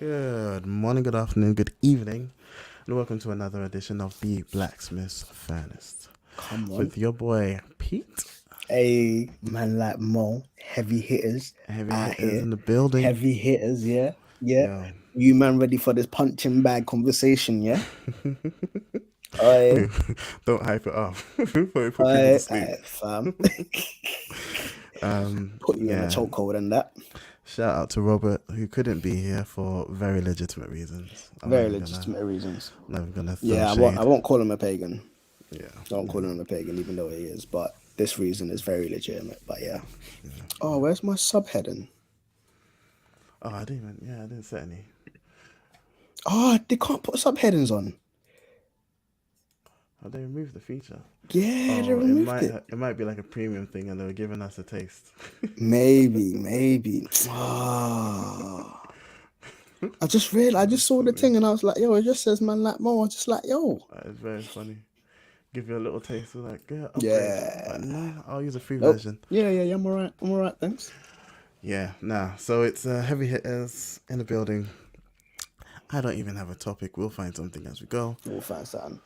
Good morning, good afternoon, good evening, and welcome to another edition of the Blacksmith's Finest Come on. with your boy Pete. A man like Mo, heavy hitters Heavy out hitters here. in the building. Heavy hitters, yeah. Yeah. Yo, You man ready for this punching bag conversation, yeah? I don't hype it up before we put people to sleep. fam. Put you in a Yeah. chokehold and that. Shout out to Robert, who couldn't be here for very legitimate reasons. I'm not Very even gonna, legitimate reasons. not even gonna throw Yeah, I shade. won't call him a pagan. Yeah, I won't call him a pagan, even though he is. But this reason is very legitimate. But yeah. Oh, where's my subheading? oh, I didn't set any. Oh, they can't put subheadings on. Oh, they removed the feature. Yeah, they Oh, removed it. it might be like a premium thing, and they were giving us a taste. Maybe. Ah. I just read. I just It's saw the funny. thing and I was like, yo, it just says man like Mo. I was just like, yo. It's very funny. Give you a little taste of like, yeah, upgrade. But Yeah. no, I'll use a free Nope. version. Yeah. I'm alright. I'm alright, thanks. Yeah, nah. So it's heavy hitters in the building. I don't even have a topic. We'll find something as we go. We'll find something.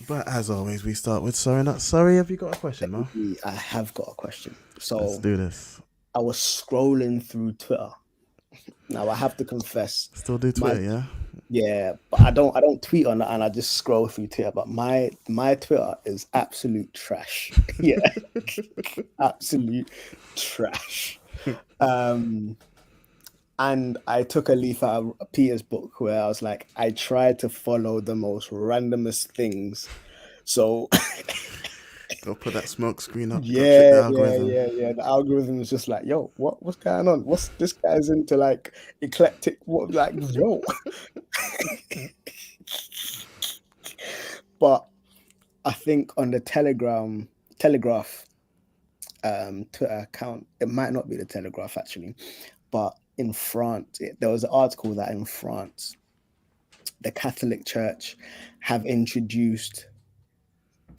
But as always, we start with sorry, not sorry. Have you got a question, Mo? I have got a question. Let's So do this. I was scrolling through Twitter. Now I have to confess, Still do my Twitter, yeah? yeah, but I don't tweet on that and I just scroll through Twitter. But my Twitter is absolute trash. Yeah. Absolute trash. Um And I took a leaf out of Peter's book where I was like, I tried to follow the most randomest things. So Go put that smoke screen up. Go trick the yeah. algorithm. The algorithm is just like, yo, what's going on? What's this guy's into like eclectic? What like yo? But I think on the Telegraph Twitter account, it might not be the Telegraph actually, but in France, there was an article that in France, the Catholic Church have introduced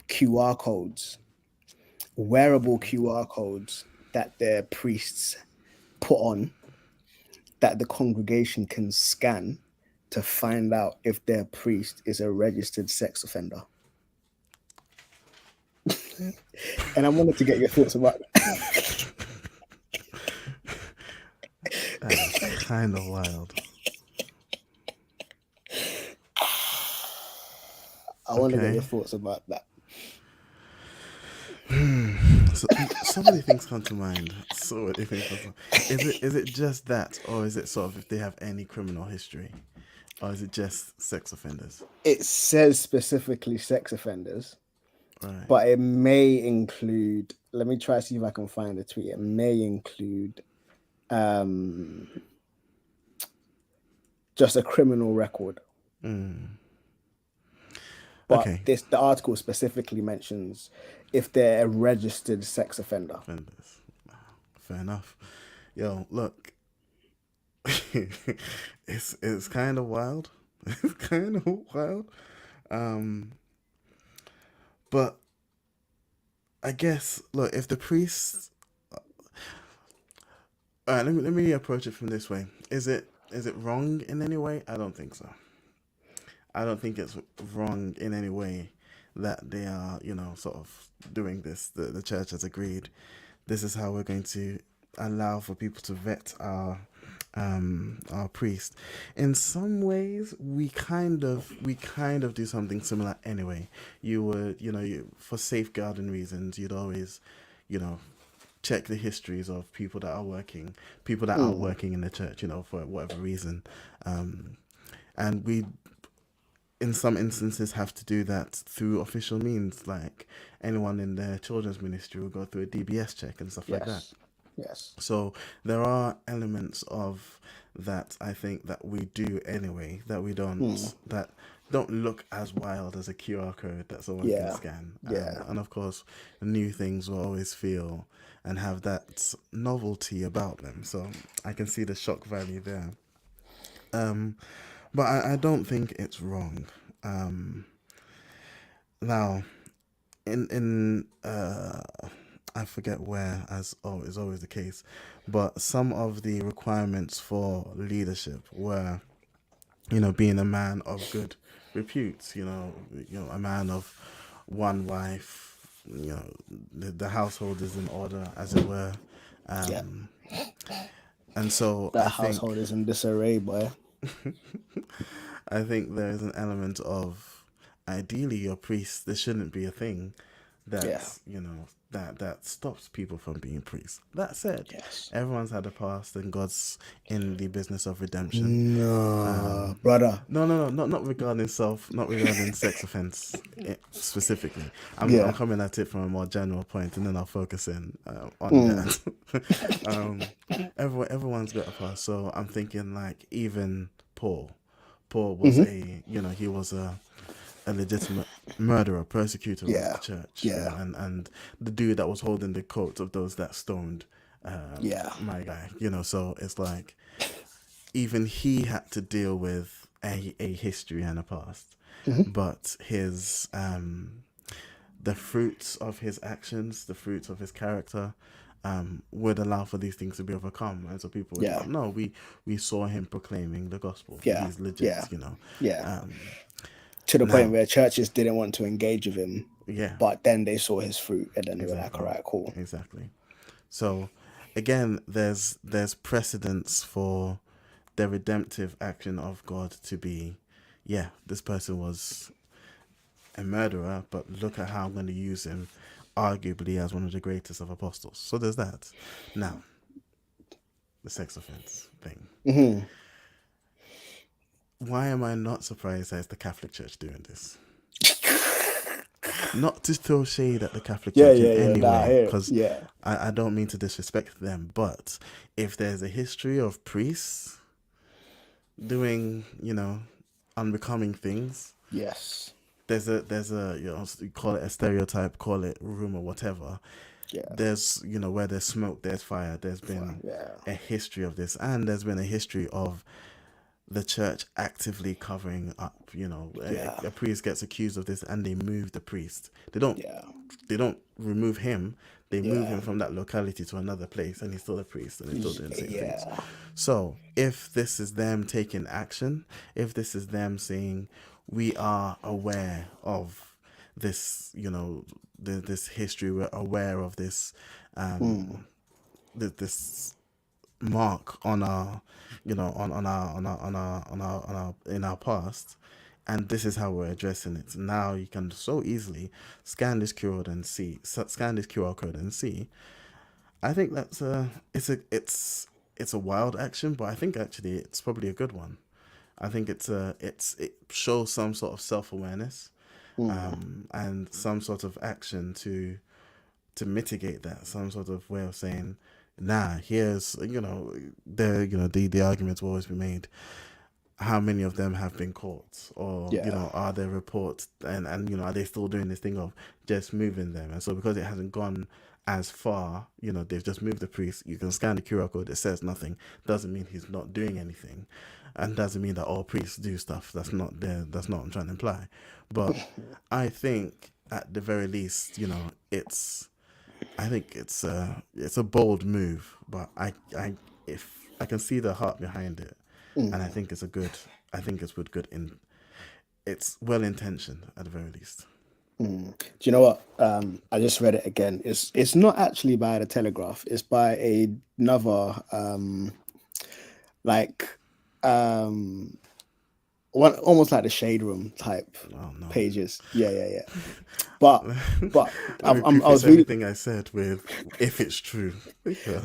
QR codes, wearable QR codes that their priests put on that the congregation can scan to find out if their priest is a registered sex offender. And I wanted to get your thoughts about that. That is kind of wild. I want to get Okay. your thoughts about that. So, so many things come to mind. So many things come to mind. Is it just that, or is it sort of if they have any criminal history, or is it just sex offenders? It says specifically sex offenders, Right. but it may include, let me try to see if I can find the tweet. It may include um, just a criminal record. But Okay. the article specifically mentions if they're a registered sex offender. Offenders. Fair enough. Yo, look. It's kind of wild. It's kind of wild. Um, but I guess look if the priests. All right, let me approach it from this way. Is it wrong in any way? I don't think so. I don't think it's wrong in any way that they are, sort of doing this. The church has agreed. This is how we're going to allow for people to vet our priest. In some ways, we kind of do something similar anyway. You would, for safeguarding reasons, you'd always, you know, check the histories of people that are Mm, working in the church, for whatever reason. And we in some instances have to do that through official means, like anyone in the children's ministry will go through a DBS check and stuff like that. yes. Yes. So there are elements of that I think that we do anyway Mm, that don't look as wild as a QR code that someone can yeah. scan. Yeah. And of course, new things will always feel and have that novelty about them. So I can see the shock value there. Um, but I don't think it's wrong. Um, Now, in I forget where, as is always the case, but some of the requirements for leadership were being a man of good repute, a man of one wife, the household is in order, as it were. Yeah, Um, and so that household is in disarray, boy. I think there is an element of, ideally, your priest, this shouldn't be a thing Yeah. that's, that stops people from being priests. That said, Yes. everyone's had a past and God's in the business of redemption. No, brother. No, not regarding not regarding sex offense specifically. I'm Yeah. coming at it from a more general point, and then I'll focus in on Mm. that. Everyone's got a past, so I'm thinking like even Paul. Paul was he was a legitimate murderer, persecutor of Yeah. the church, Yeah. and the dude that was holding the coat of those that stoned Yeah. my guy, so it's like even he had to deal with a history and a past, but his the fruits of his actions, the fruits of his character, would allow for these things to be overcome, and so people would Yeah. go, no, we saw him proclaiming the gospel. Yeah. He's legit, Yeah. Yeah. To the point Now, where churches didn't want to engage with him, yeah, but then they saw his fruit and then they were like, exactly, all right, cool. exactly. So, again, there's precedence for the redemptive action of God to be, yeah, this person was a murderer, but look at how I'm going to use him, arguably as one of the greatest of apostles. So there's that. Now, the sex offense thing. Mm-hmm. Why am I not surprised that it's the Catholic Church doing this? Not to throw shade at the Catholic Church in any Nah, way, because yeah. I don't mean to disrespect them, but if there's a history of priests doing, unbecoming things, Yes. there's a you call it a stereotype, call it rumor, whatever. Yeah. There's where there's smoke, there's fire. There's been a history of this, and there's been a history of the church actively covering up. A priest gets accused of this, and they move the priest. They don't remove him. They move him from that locality to another place, and he's still a priest, and he's still doing the same things. So if this is them taking action, if this is them saying, we are aware of this, this history, we're aware of this, this mark on our, in our past, and this is how we're addressing it. Now you can so easily scan this QR code and see. I think that's it's a wild action, but I think actually it's probably a good one. I think it shows some sort of self-awareness, and some sort of action to mitigate that, some sort of way of saying, nah, here's the arguments will always be made, how many of them have been caught, or are there reports, and are they still doing this thing of just moving them? And so because it hasn't gone as far, they've just moved the priest. You can scan the QR code, it says nothing, doesn't mean he's not doing anything, and doesn't mean that all priests do stuff. That's not what I'm trying to imply. But I think at the very least, I think it's a bold move, but if I can see the heart behind it, and I think it's it's well intentioned at the very least. Do you know what? I just read it again. It's not actually by the Telegraph. It's by another one, almost like the Shade Room type pages. Yeah. But I was reading everything I said with if it's true.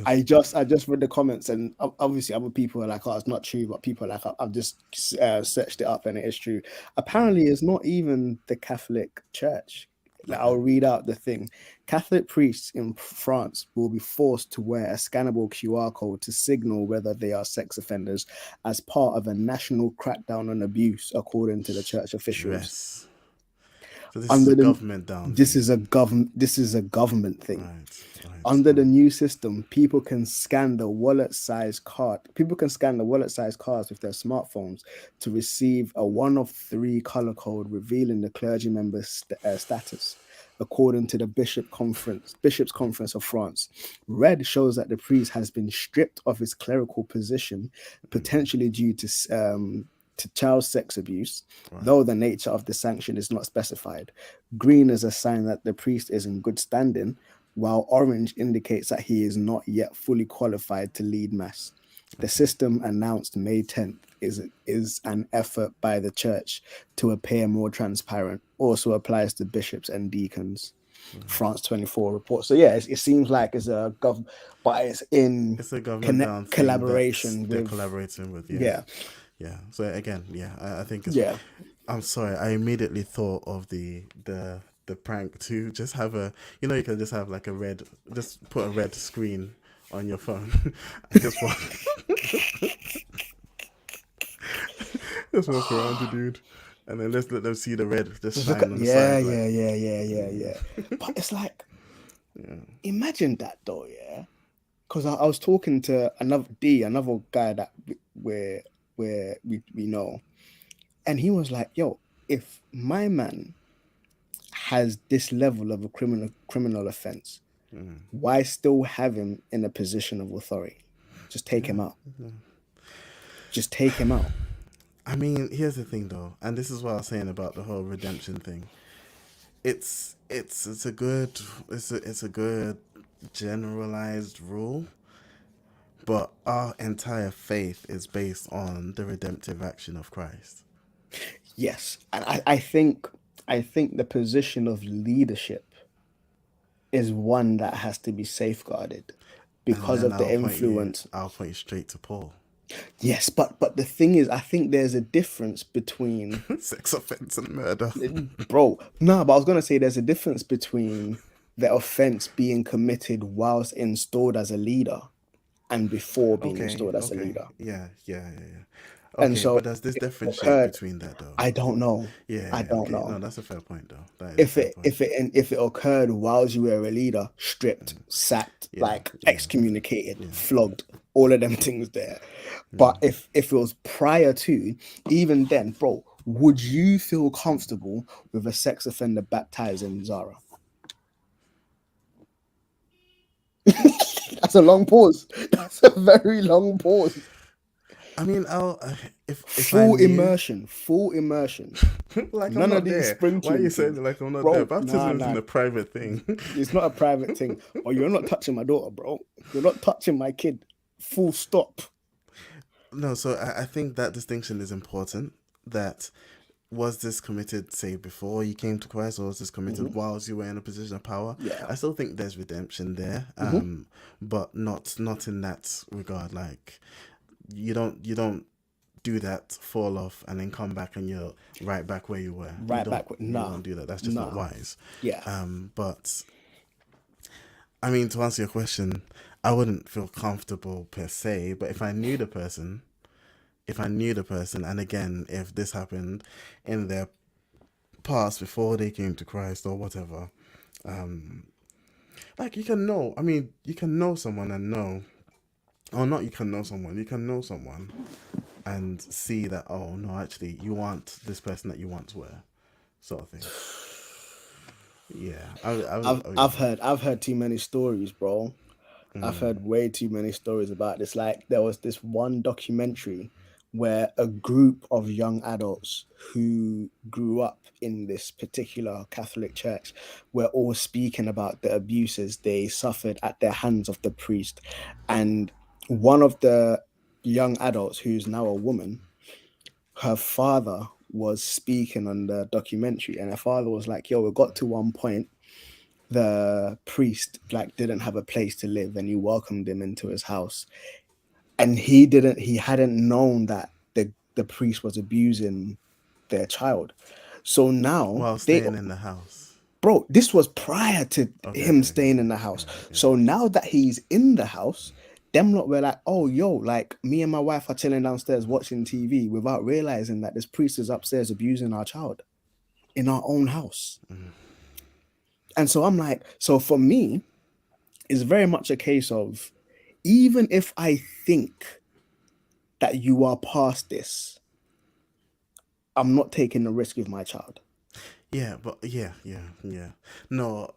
I just read the comments, and obviously other people are like, oh, it's not true, but people are like, I've just searched it up and it is true. Apparently it's not even the Catholic Church. Like, I'll read out the thing. Catholic priests in France will be forced to wear a scannable QR code to signal whether they are sex offenders as part of a national crackdown on abuse, according to the church officials. Yes. So this is a government down. This is a government thing. Right. Under the new system, people can scan the wallet-sized card. People can scan the wallet-sized cards with their smartphones to receive a 1 of 3 color code revealing the clergy member's status, according to the Bishops' Conference of France. Red shows that the priest has been stripped of his clerical position, potentially due to to child sex abuse, Right. though the nature of the sanction is not specified. Green is a sign that the priest is in good standing, while orange indicates that he is not yet fully qualified to lead mass. The system announced May 10th is an effort by the church to appear more transparent. Also applies to bishops and deacons. France 24 report. So yeah, it seems like it's a but it's in It's a government down thing collaboration that they're with collaborating with. Yeah. yeah Yeah. So again, yeah, I think it's. yeah I'm sorry. I immediately thought of the prank to just have a. You know, you can just have like a red. Just put a red screen on your phone. and just walk. Just walk around the dude, and then let's let them see the red just shine on the yeah side. Like, yeah. But it's like, imagine that though, yeah. Because I was talking to another guy that we know, and he was like, "Yo, if my man has this level of a criminal offense, why still have him in a position of authority? Just take him out. Just take him out." I mean, here's the thing though, and this is what I was saying about the whole redemption thing. It's a good generalized rule, but our entire faith is based on the redemptive action of Christ. Yes, and I think the position of leadership is one that has to be safeguarded because And of then the influence. I'll point you straight to Paul. Yes, but the thing is, I think there's a difference between Sex offense and murder. bro. No, but I was gonna say there's a difference between the offense being committed whilst installed as a leader and before being installed as a leader. Yeah. And Okay, so but does this it differentiate occurred. between that though? I don't know. Yeah, I don't okay. know. No, that's a fair point though. That is If a fair point. if it occurred whilst you were a leader, stripped, sacked, like excommunicated, flogged, all of them things there. But if it was prior to, even then, bro, would you feel comfortable with a sex offender baptizing Zara? That's a long pause. That's a very long pause. I mean, if I Full knew, immersion, like I'm none of not these there. sprinkling Why are you saying things. it like I'm not Bro, there? Baptism nah. isn't a private thing. It's not a private thing. But you're not touching my daughter, bro. You're not touching my kid. Full stop. No, so I think that distinction is important. That was this committed, say, before you came to Christ, or was this committed whilst you were in a position of power? Yeah. I still think there's redemption there, but not in that regard. Like you don't do that, fall off, and then come back and you're right back where you were. You don't do that. That's just not wise. Yeah. But I mean, to answer your question, I wouldn't feel comfortable per se, but if I knew the person, and again, if this happened in their past before they came to Christ or whatever, like you can know someone and know, or not, you can know someone and see that, oh no, actually you want this person that you once were, sort of thing. Yeah, I've heard too many stories, bro. I've heard way too many stories about this. Like there was this one documentary where a group of young adults who grew up in this particular Catholic church were all speaking about the abuses they suffered at the hands of the priest. And one of the young adults, who's now a woman, her father was speaking on the documentary, and her father was like, yo, it got to one point the priest like didn't have a place to live and he welcomed him into his house, and he hadn't known that the priest was abusing their child. So now while staying in the house. Bro, this was prior to him staying in the house. So now that he's in the house, them lot were like, oh, yo, like me and my wife are chilling downstairs watching TV without realizing that this priest is upstairs abusing our child in our own house. And so I'm like, so for me, it's very much a case of, even if I think that you are past this, I'm not taking the risk with my child. Yeah, but yeah. No,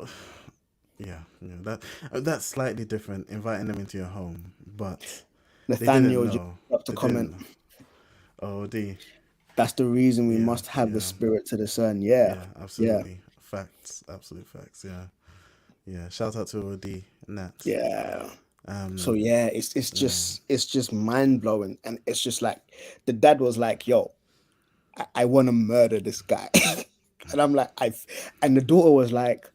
that's slightly different. Inviting them into your home, but Nathaniel, they didn't know. up to comment. Oh, D. That's the reason we Yeah, must have the yeah, spirit to discern. Yeah, yeah, yeah, absolutely. Facts, absolute facts. Yeah, yeah. Shout out to OD Nat. yeah. So Um, yeah, it's just mind blowing, and it's just like the dad was like, "Yo, I want to murder this guy," and I'm like, and the daughter was like,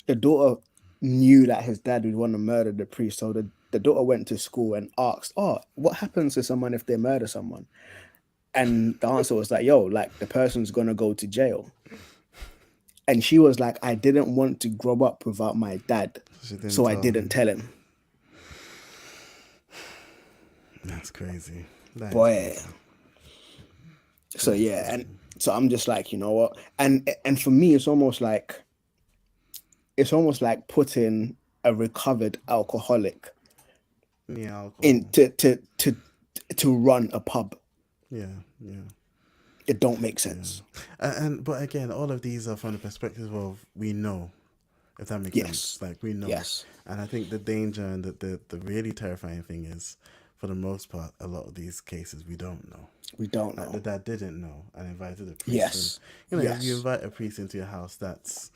the daughter knew that his dad would want to murder the priest, so the daughter went to school and asked, "Oh, what happens to someone if they murder someone?" And the answer was like, "Yo, like the person's gonna go to jail." And she was like, "I didn't want to grow up without my dad, she didn't so I tell didn't him. tell him." That's crazy. That is Boy. crazy. So That is yeah, and crazy. so I'm just like, you know what? And for me, it's almost like putting a recovered alcoholic Yeah, in alcohol. to run a pub. Yeah, yeah. It don't make Yeah, sense. and but again, all of these are from the perspective of we know, if that makes sense. Yes. Like we know, Yes. and I think the danger and the really terrifying thing is, for the most part, a lot of these cases we don't know. We don't Like the know. dad didn't know and invited a priest, and Yes. if you Yes. invite a priest into your house, that's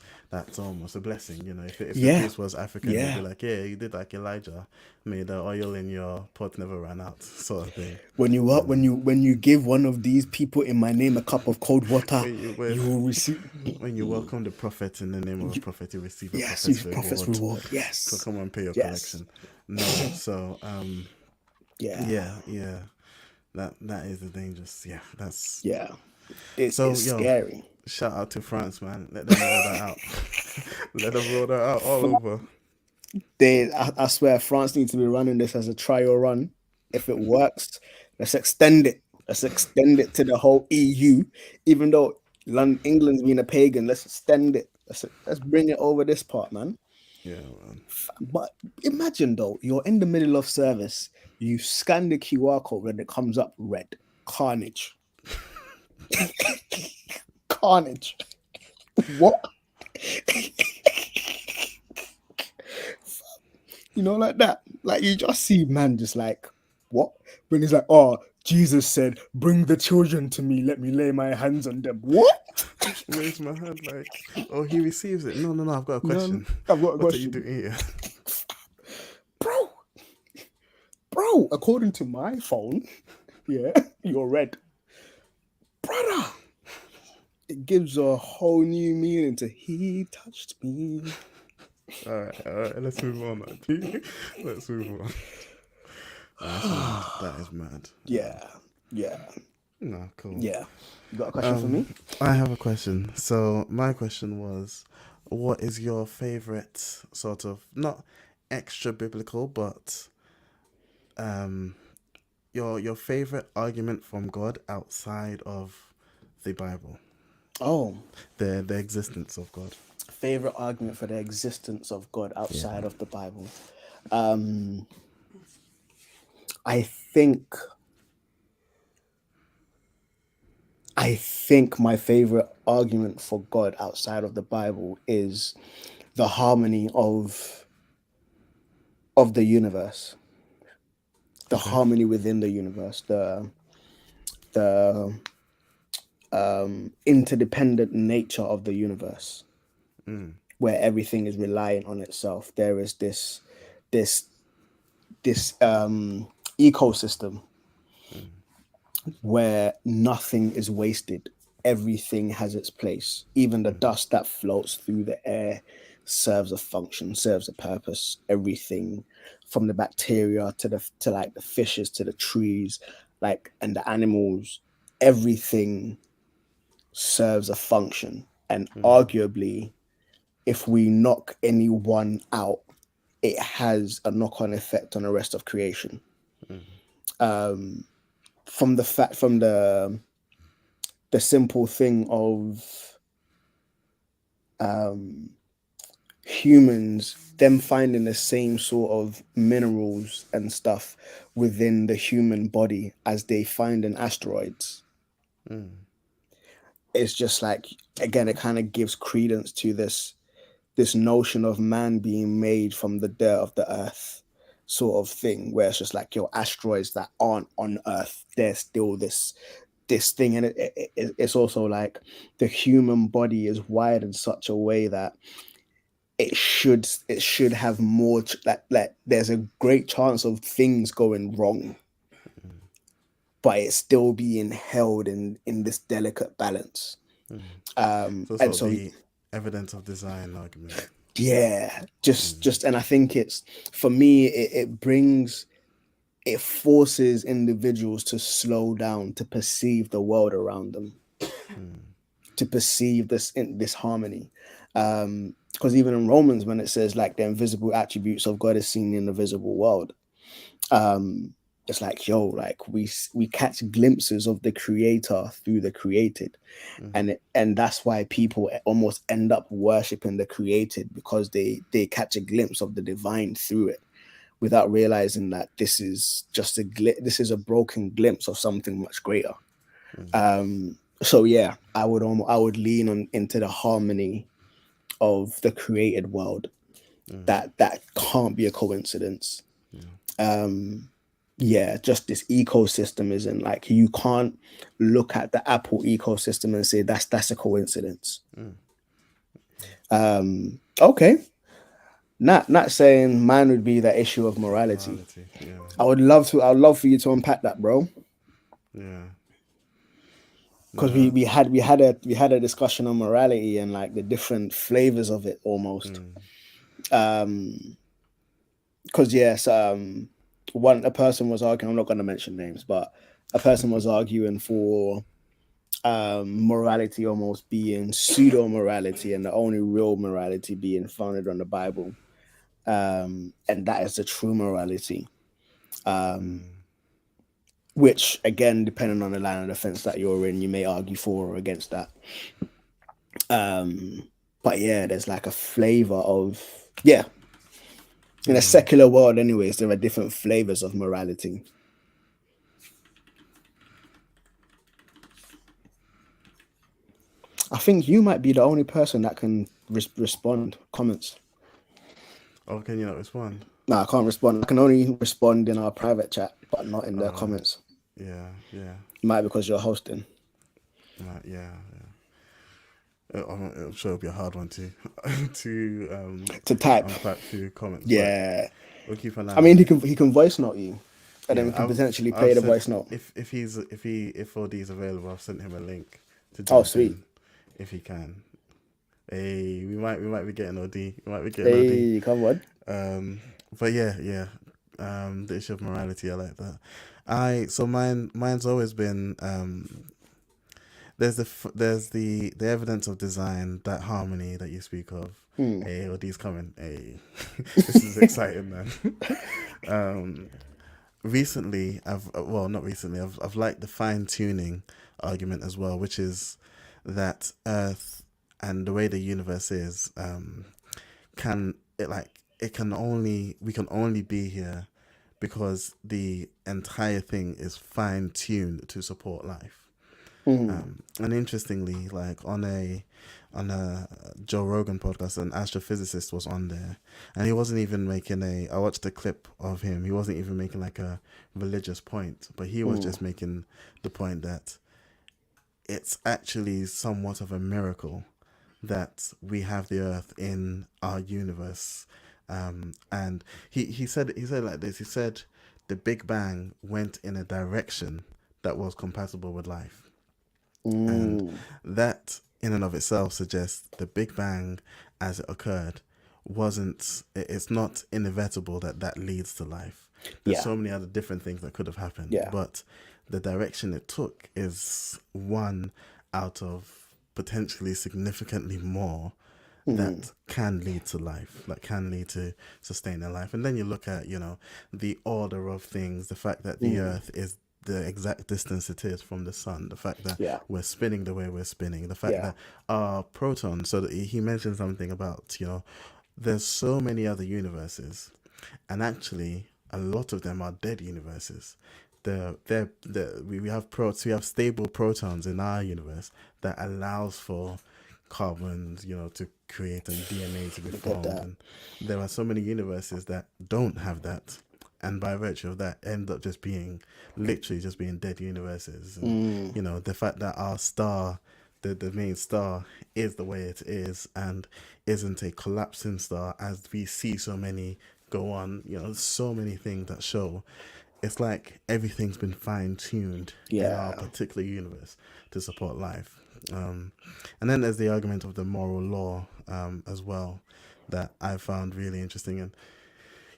almost a blessing. If the Yeah. priest was African, they'd be Yeah. like, yeah, you did like Elijah, may the oil in your pot never ran out, sort of thing. When you You what know, when you give one of these people in my name a cup of cold water, when you you will receive. when you welcome the prophet in the name of a prophet, you receive a Yes, prophet's you prophet's reward. reward. So Yes. come and pay your Yes. collection. No, so Yeah. yeah, yeah, that is the dangerous. Yeah, that's Yeah. so It's yo. scary. Shout out to France, man. Let them roll that out. Let them roll that out all over. I swear, France needs to be running this as a trial run. If it works, let's extend it. Let's extend it to the whole EU. Even though England's been a pagan, let's extend it. Let's bring it over this part, man. Yeah, man. But imagine though, you're in the middle of service, you scan the QR code and it comes up red. Carnage. Carnage. What? You know, like that. Like you just see man just like, what? When he's like, oh, Jesus said, bring the children to me, let me lay my hands on them. What? Raise my hand like, oh, he receives it. No, no, no. I've got a No, question. I've got a What are you question. doing here? Bro, according to my phone, yeah, you're red. Brother, it gives a whole new meaning to he touched me. All right. Let's move on, man. Let's move on. That's mad. That is mad. Yeah. No, cool. You got a question for me? I have a question. So my question was, what is your favorite sort of not extra biblical, but your favorite argument from God outside of the Bible, Oh, the existence of God? favorite argument for the existence of God outside Yeah. of the Bible. I think my favorite argument for God outside of the Bible is the harmony of the universe, the harmony within the universe, the interdependent nature of the universe, where everything is reliant on itself. There is this ecosystem where nothing is wasted. Everything has its place. Even the dust that floats through the air serves a function, serves a purpose. Everything from the bacteria to like the fishes to the trees, like, and the animals, everything serves a function. And arguably, if we knock any one out, it has a knock-on effect on the rest of creation. From the simple thing of humans, them finding the same sort of minerals and stuff within the human body as they find in asteroids. It's just like, again, it kind of gives credence to this notion of man being made from the dirt of the earth sort of thing, where it's just like, asteroids that aren't on Earth, there's still this this thing, and it's also like the human body is wired in such a way that it should have more like there's a great chance of things going wrong, but it's still being held in this delicate balance. So And sort of so the evidence of design argument. yeah, just and I think it's, for me, it forces individuals to slow down, to perceive the world around them, to perceive this harmony. Because even in Romans, when it says like the invisible attributes of God is seen in the visible world, it's like, yo, like we catch glimpses of the creator through the created. And that's why people almost end up worshiping the created, because they catch a glimpse of the divine through it, without realizing that this is just this is a broken glimpse of something much greater. So yeah, I would lean on into the harmony of the created world. That can't be a coincidence. Yeah, just this ecosystem isn't, like, you can't look at the Apple ecosystem and say that's a coincidence. Okay. Not saying mine would be the issue of morality. Yeah. I'd love for you to unpack that, bro. Yeah. Because we had a discussion on morality and like the different flavors of it almost. Because yes, a person was arguing, I'm not going to mention names, but a person was arguing for morality almost being pseudo morality, and the only real morality being founded on the Bible, and that is the true morality, which again, depending on the line of defense that you're in, you may argue for or against that. But yeah, there's like a flavor of, yeah, in a secular world anyways, there are different flavors of morality. I think you might be the only person that can respond comments. Oh, can you not respond? No, I can't respond. I can only respond in our private chat, but not in the comments. Yeah. Might because you're hosting. Yeah. I'm sure it'll be a hard one to type. Unpack through comments. Yeah. We'll keep an eye. I mean, he can voice note you, and then we can potentially play the voice note. If OD is available, I've sent him a link to jump. Oh, sweet. In if he can. Hey, we might be getting OD. Hey, come on. But yeah. The issue of morality, I like that. So mine's always been there's the evidence of design, that harmony that you speak of. Hey, OD's coming. Hey, this is exciting, man. Recently, I've liked the fine tuning argument as well, which is that Earth and the way the universe is, we can only be here because the entire thing is fine tuned to support life. And interestingly, like on a Joe Rogan podcast, an astrophysicist was on there, and he wasn't even making I watched a clip of him. He wasn't even making like a religious point, but he was just making the point that it's actually somewhat of a miracle that we have the Earth in our universe. And he said like this. He said the Big Bang went in a direction that was compatible with life. And that in and of itself suggests the Big Bang as it occurred it's not inevitable that leads to life. There's so many other different things that could have happened, but the direction it took is one out of potentially significantly more that can lead to life, that can lead to sustaining life. And then you look at, the order of things, the fact that the Earth is the exact distance it is from the sun, the fact that we're spinning the way we're spinning, the fact that our protons, so that he mentioned something about, there's so many other universes, and actually a lot of them are dead universes. We have stable protons in our universe that allows for carbons, to create and DNA to be formed. And there are so many universes that don't have that. and by virtue of that end up just being literally just being dead universes. And, you know, the fact that our star, the main star, is the way it is and isn't a collapsing star, as we see so many go on, you know, so many things that show it's like everything's been fine-tuned in our particular universe to support life. And then there's the argument of the moral law as well, that I found really interesting. And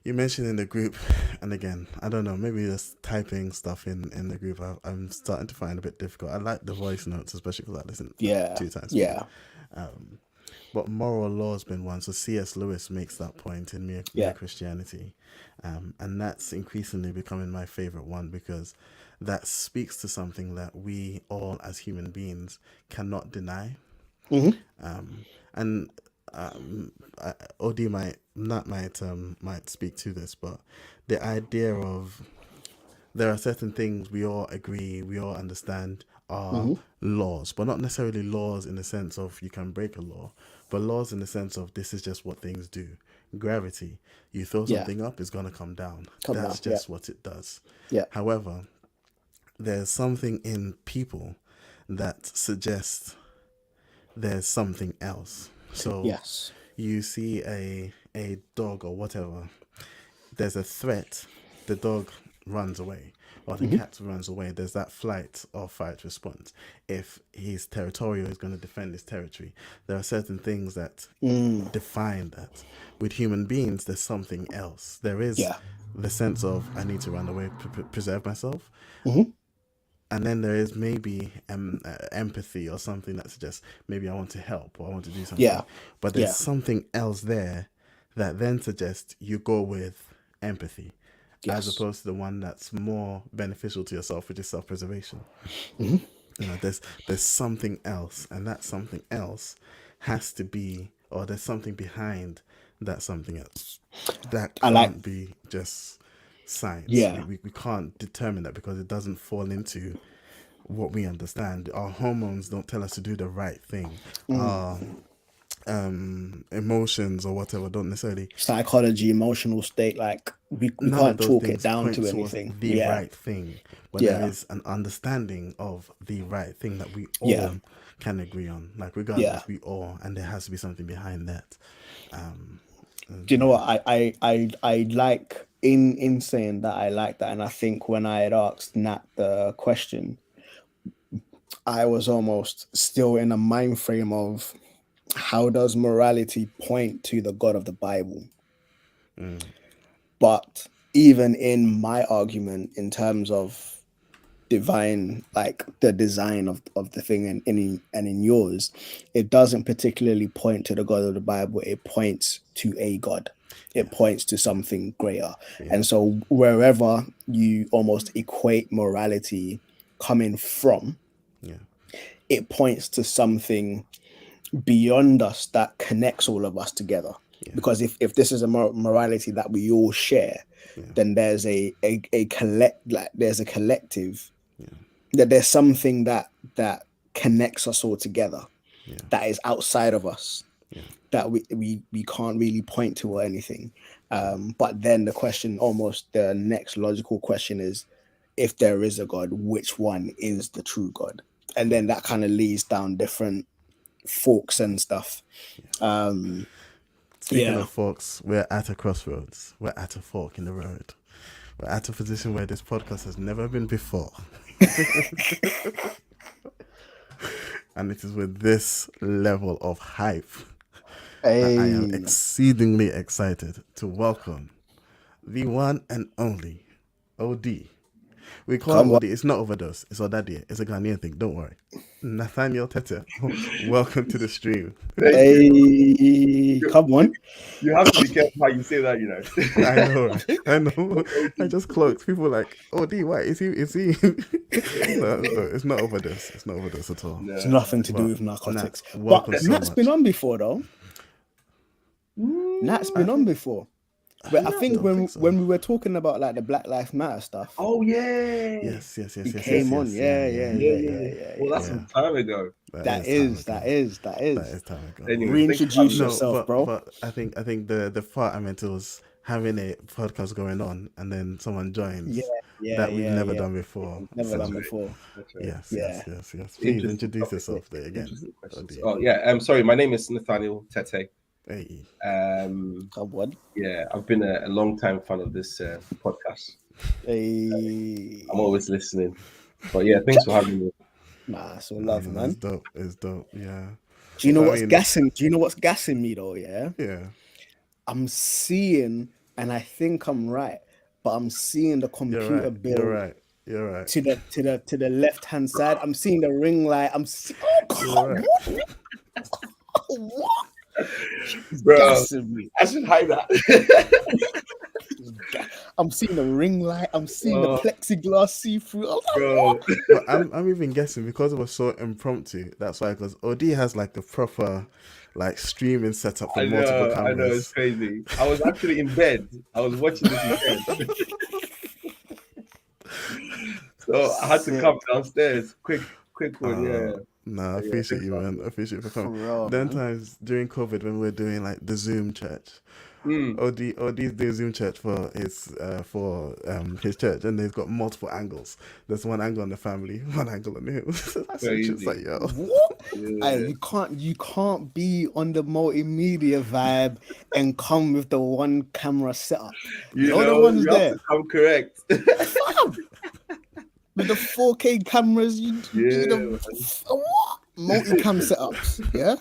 you mentioned in the group, and again, I don't know, maybe just typing stuff in the group, I'm starting to find a bit difficult. I like the voice notes, especially because I listened 2 times. But moral law has been one. So C.S. Lewis makes that point in Mere Christianity. And that's increasingly becoming my favorite one, because that speaks to something that we all as human beings cannot deny. And OD might speak to this, but the idea of there are certain things we all agree, we all understand are laws, but not necessarily laws in the sense of you can break a law, but laws in the sense of this is just what things do. Gravity, you throw something up, it's going to come down. That's just what it does. However, there's something in people that suggests there's something else. So you see a dog or whatever, there's a threat, the dog runs away, or the cat runs away. There's that flight or fight response. If he's territorial, he's going to defend his territory. There are certain things that define that. With human beings, there's something else. There is the sense of, I need to run away to preserve myself. And then there is maybe empathy or something that suggests maybe I want to help or I want to do something. But there's something else there that then suggests you go with empathy, as opposed to the one that's more beneficial to yourself, which is self-preservation. You know, there's something else, and that something else has to be, or there's something behind that something else. That can't be just science. We can't determine that because it doesn't fall into what we understand. Our hormones don't tell us to do the right thing. Our emotions or whatever don't necessarily, psychology, emotional state, like we can't talk it down to anything. The right thing, but there is an understanding of the right thing that we all can agree on, like regardless, we all, and there has to be something behind that. Do you know what I like in saying that? I like that, and I think when I had asked Nat the question, I was almost still in a mind frame of how does morality point to the God of the Bible? But even in my argument, in terms of divine, like the design of the thing, and in yours, it doesn't particularly point to the God of the Bible. It points to a God. It points to something greater. And so wherever you almost equate morality coming from, it points to something beyond us that connects all of us together. Because if this is a morality that we all share, then there's a collective, that there's something that connects us all together, that is outside of us, that we can't really point to or anything. But then the question, almost the next logical question, is, if there is a God, which one is the true God? And then that kind of leads down different forks and stuff. Speaking of forks, we're at a crossroads. We're at a fork in the road. We're at a position where this podcast has never been before. And it is with this level of hype that I am exceedingly excited to welcome the one and only OD. We call him OD. It's not overdose. It's Odadie. It's a Ghanaian thing. Don't worry. Nathaniel Tete, welcome to the stream. Hey, come on. You have to be careful how you say that, you know. I know, right? I know. I just cloaked. People are like, OD, why? Is he? No, it's not overdose. It's not overdose at all. No. It's nothing to do with narcotics. But Nat's been on before, though. Nat's been on before. But I think when we were talking about like the Black Lives Matter stuff. Oh yeah. Yes. He came on. Yeah. Well, that's some time ago. That is time ago. Anyway, reintroduce yourself, bro. But I think the part I meant was having a podcast going on and then someone joins Yeah, that we've yeah, never yeah. done before. Never So, done before. That's right. yes, Yeah. yes. Please Interesting introduce topic. yourself there again. Interesting questions. Odi. Oh yeah. Sorry, my name is Nathaniel Tete. Hey. Come on. Yeah, I've been a long time fan of this podcast. Hey. I'm always listening. But yeah, thanks for having me. Nah, it's all love, It's man. dope. It's dope. Yeah. Do you know I what's mean- gassing? Do you know what's gassing me though? Yeah, Yeah. I'm seeing, and I think I'm right, but I'm seeing the You're computer right. build You're right. You're right. to the left hand side. I'm seeing the ring light. You're right. What? Bro, Gassing me. I should hide that. I'm seeing the ring light. I'm seeing the Oh. plexiglass see through. Bro. But I'm even guessing because it was so impromptu. That's why, because OD has like a proper like streaming setup for multiple I know, it's cameras. crazy. I was actually in bed. I was watching this in bed. So I had to come downstairs. Quick one, yeah. No, I appreciate you, man. I appreciate you for coming. real, Then man. times during COVID when we were doing like the Zoom church, Mm. OD's doing Zoom church for his church, and they've got multiple angles. There's one angle on the family, one angle on him. That's just like, yo, What? Yeah. Hey, you can't be on the multimedia vibe and come with the one camera setup. You All the know, ones you have there. to come correct. With the 4K cameras, you Yeah, do man. what? Multi-cam setups, yeah.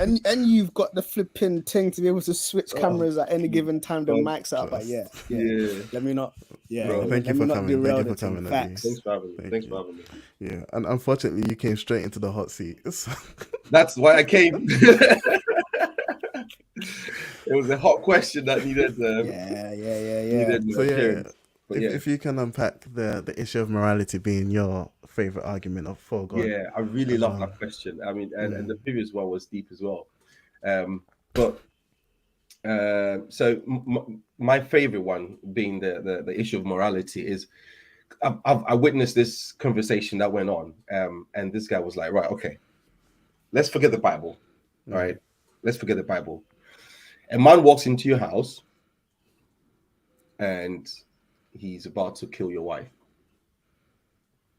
And you've got the flipping thing to be able to switch cameras at any given time. The God, mics up, but yeah. Yeah. Let me not. Yeah, Bro, let me- thank you let me for not coming. Thank derail you the for thing. coming, Facts. Thanks for having me. Thank Thanks you. for having me. yeah. And unfortunately, you came straight into the hot seat. So, That's why I came. It was a hot question that needed Yeah. needed so yeah. appearance. But yeah, If you can unpack the issue of morality being your favorite argument of for God. yeah, I really love well. that question. I mean, and the previous one was deep as well. So my favorite one being the issue of morality is I witnessed this conversation that went on, and this guy was like, right, okay, let's forget the Bible, all right? Let's forget the Bible. A man walks into your house, and he's about to kill your wife.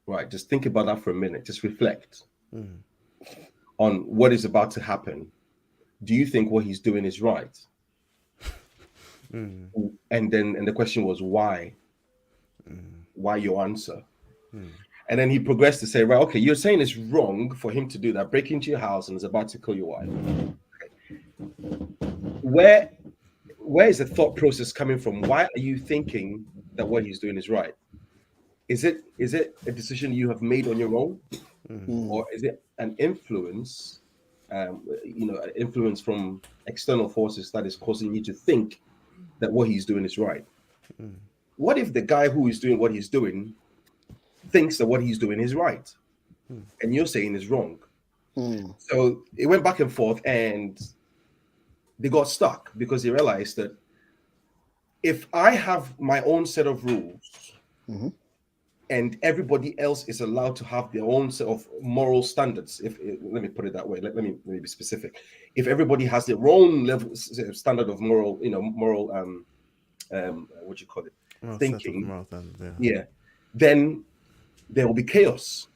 Right, just think about that for a minute. Just reflect on what is about to happen. Do you think what he's doing is right? And the question was why? Why your answer? And then he progressed to say, right, okay, you're saying it's wrong for him to do that, break into your house and is about to kill your wife. Okay. Where is the thought process coming from? Why are you thinking that what he's doing is right? Is it a decision you have made on your own, or is it an influence? An influence from external forces that is causing you to think that what he's doing is right. What if the guy who is doing what he's doing thinks that what he's doing is right, and you're saying is wrong? So it went back and forth, and they got stuck because they realized that if I have my own set of rules, and everybody else is allowed to have their own set of moral standards, let me put it that way, let me be specific. If everybody has their own level standard of moral, what you call it, Well, thinking, set of mouth, yeah, then there will be chaos.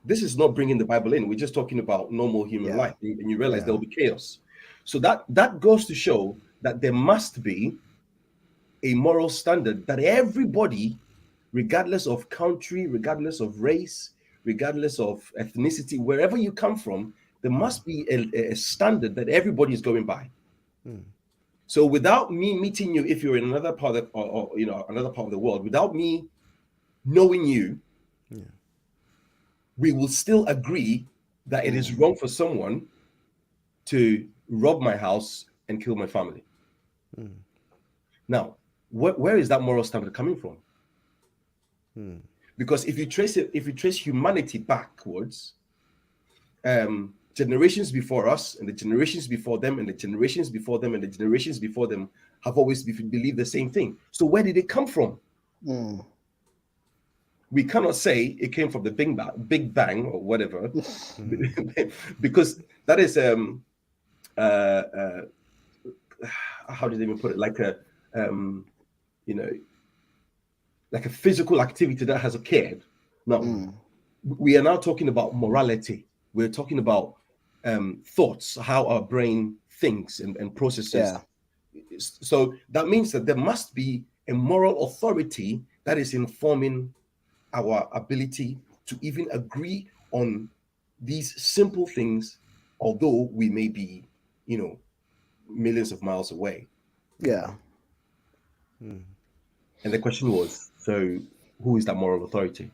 This is not bringing the Bible in. We're just talking about normal human life, and you realize there will be chaos. So that goes to show that there must be a moral standard that everybody, regardless of country, regardless of race, regardless of ethnicity, wherever you come from, there must be a standard that everybody is going by. So without me meeting you, if you're in another part of another part of the world, without me knowing you, we will still agree that it is wrong for someone to rob my house and kill my family. Now, where is that moral standard coming from? Because if you trace humanity backwards, generations before us and the generations before them and the generations before them and the generations before them have always believed the same thing. So where did it come from? We cannot say it came from the Big Bang or whatever, how did they even put it? Like a you know, like a physical activity that has occurred. Now, we are now talking about morality. We're talking about thoughts, how our brain thinks and processes. So that means that there must be a moral authority that is informing our ability to even agree on these simple things, although we may be, millions of miles away. Yeah. And the question was, so who is that moral authority?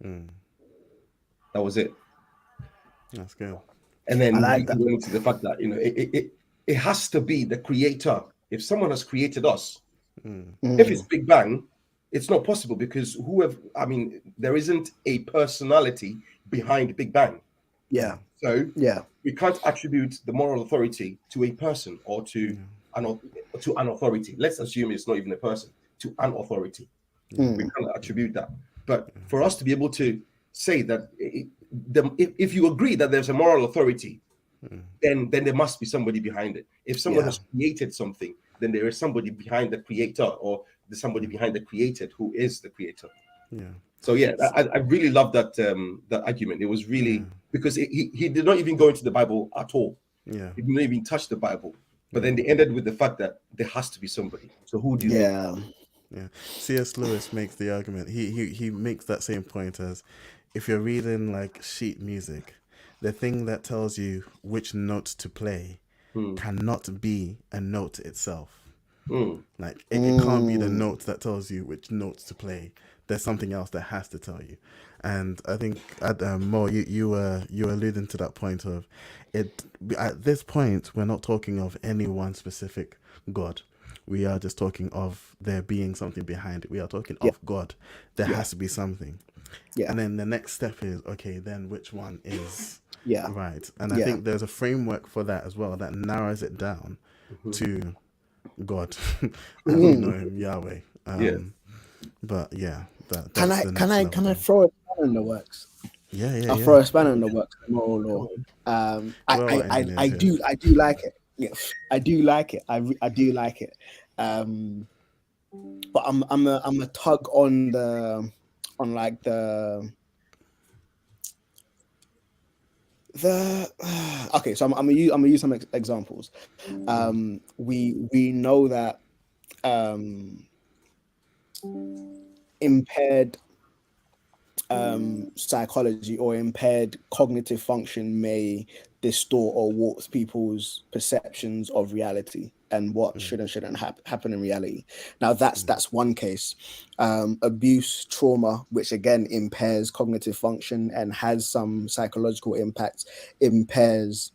That was it. That's good. And then I like we went into the fact that it has to be the creator. If someone has created us, if it's Big Bang, it's not possible because there isn't a personality behind Big Bang. Yeah. So Yeah. we can't attribute the moral authority to a person or to an authority. Let's assume it's not even a person, to an authority. We can't attribute that. But for us to be able to say that if you agree that there's a moral authority, then there must be somebody behind it. If someone has created something, then there is somebody behind the creator, or there's somebody behind the created who is the creator. Yeah. So yeah, I really love that that argument. It was really because he did not even go into the Bible at all. Yeah. He didn't even touch the Bible. But then they ended with the fact that there has to be somebody. So who do you think? Yeah. C.S. Lewis makes the argument. He makes that same point as if you're reading like sheet music, the thing that tells you which note to play cannot be a note itself. Like it can't be the note that tells you which notes to play. There's something else that has to tell you. And I think Mo, you were alluding to that point of it. At this point, we're not talking of any one specific God. We are just talking of there being something behind it. We are talking of God. There has to be something. Yeah. And then the next step is, okay, then which one is right? And I think there's a framework for that as well that narrows it down to God. I don't know him, Yahweh. But yeah, can I throw a spanner in the works? Yeah. I'll throw a spanner in the works. Moral law. I do like it. Yes, I do like it. I do like it. But I'm a tug on the okay. So I'm gonna use some examples. We know that impaired psychology or impaired cognitive function may distort or warp people's perceptions of reality and what should and shouldn't happen in reality. Now that's one case. Abuse, trauma, which again impairs cognitive function and has some psychological impacts, impairs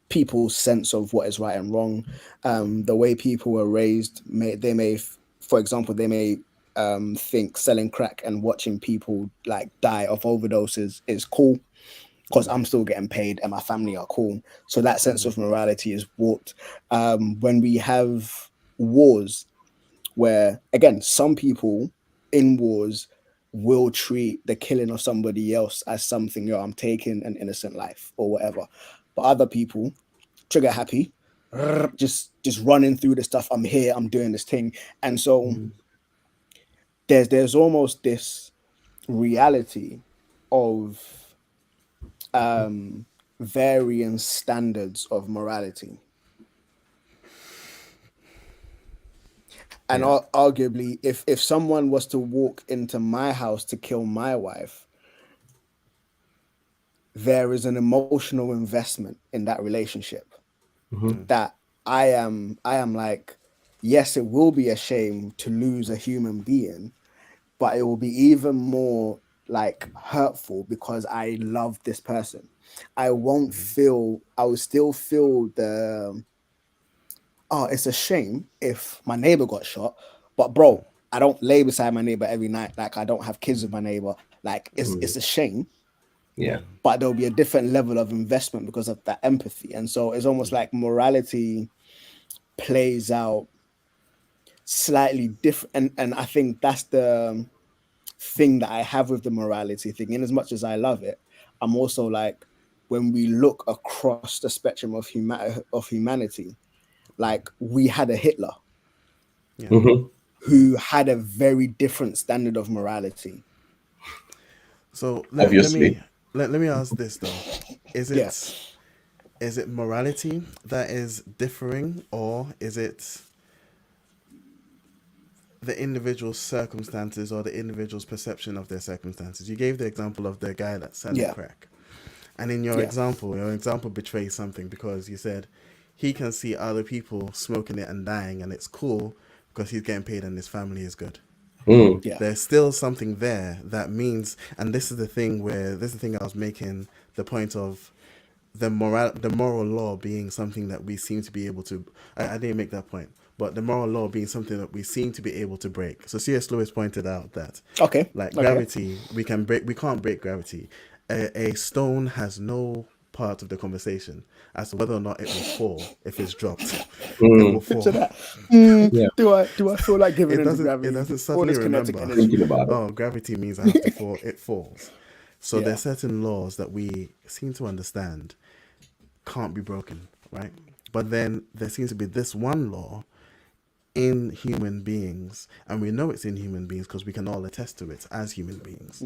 people's sense of what is right and wrong. The way people were raised, for example, they may think selling crack and watching people like die of overdoses is cool because I'm still getting paid and my family are cool. So that sense of morality is warped. When we have wars where, again, some people in wars will treat the killing of somebody else as something, I'm taking an innocent life or whatever. But other people, trigger happy, just running through the stuff. I'm here, I'm doing this thing. And so there's almost this reality of varying standards of morality. And arguably, if someone was to walk into my house to kill my wife, there is an emotional investment in that relationship that I am like, yes, it will be a shame to lose a human being, but it will be even more like hurtful because I love this person. I will still feel it's a shame if my neighbor got shot, but bro, I don't lay beside my neighbor every night. Like I don't have kids with my neighbor. Like it's a shame. Yeah. But there'll be a different level of investment because of that empathy. And so it's almost like morality plays out slightly different. And I think that's the thing that I have with the morality thing. In as much as I love it, I'm also like, when we look across the spectrum of humanity, like we had a Hitler who had a very different standard of morality. So let Obviously. me ask this though: is it Yeah. is it morality that is differing, or is it the individual's circumstances or the individual's perception of their circumstances? You gave the example of the guy that's selling crack, and in your example betrays something, because you said he can see other people smoking it and dying, and it's cool because he's getting paid and his family is good. Yeah. There's still something there that means, and this is the thing I was making the point of the moral law being something that we seem to be able to. I didn't make that point, but the moral law being something that we seem to be able to break. So C.S. Lewis pointed out that gravity, we can't break gravity. A stone has no part of the conversation as to whether or not it will fall if it's dropped. It will fall. Do I feel like giving it gravity? It doesn't suddenly remember, oh, gravity means I have to fall. It falls. So there are certain laws that we seem to understand can't be broken, right? But then there seems to be this one law in human beings, and we know it's in human beings because we can all attest to it as human beings,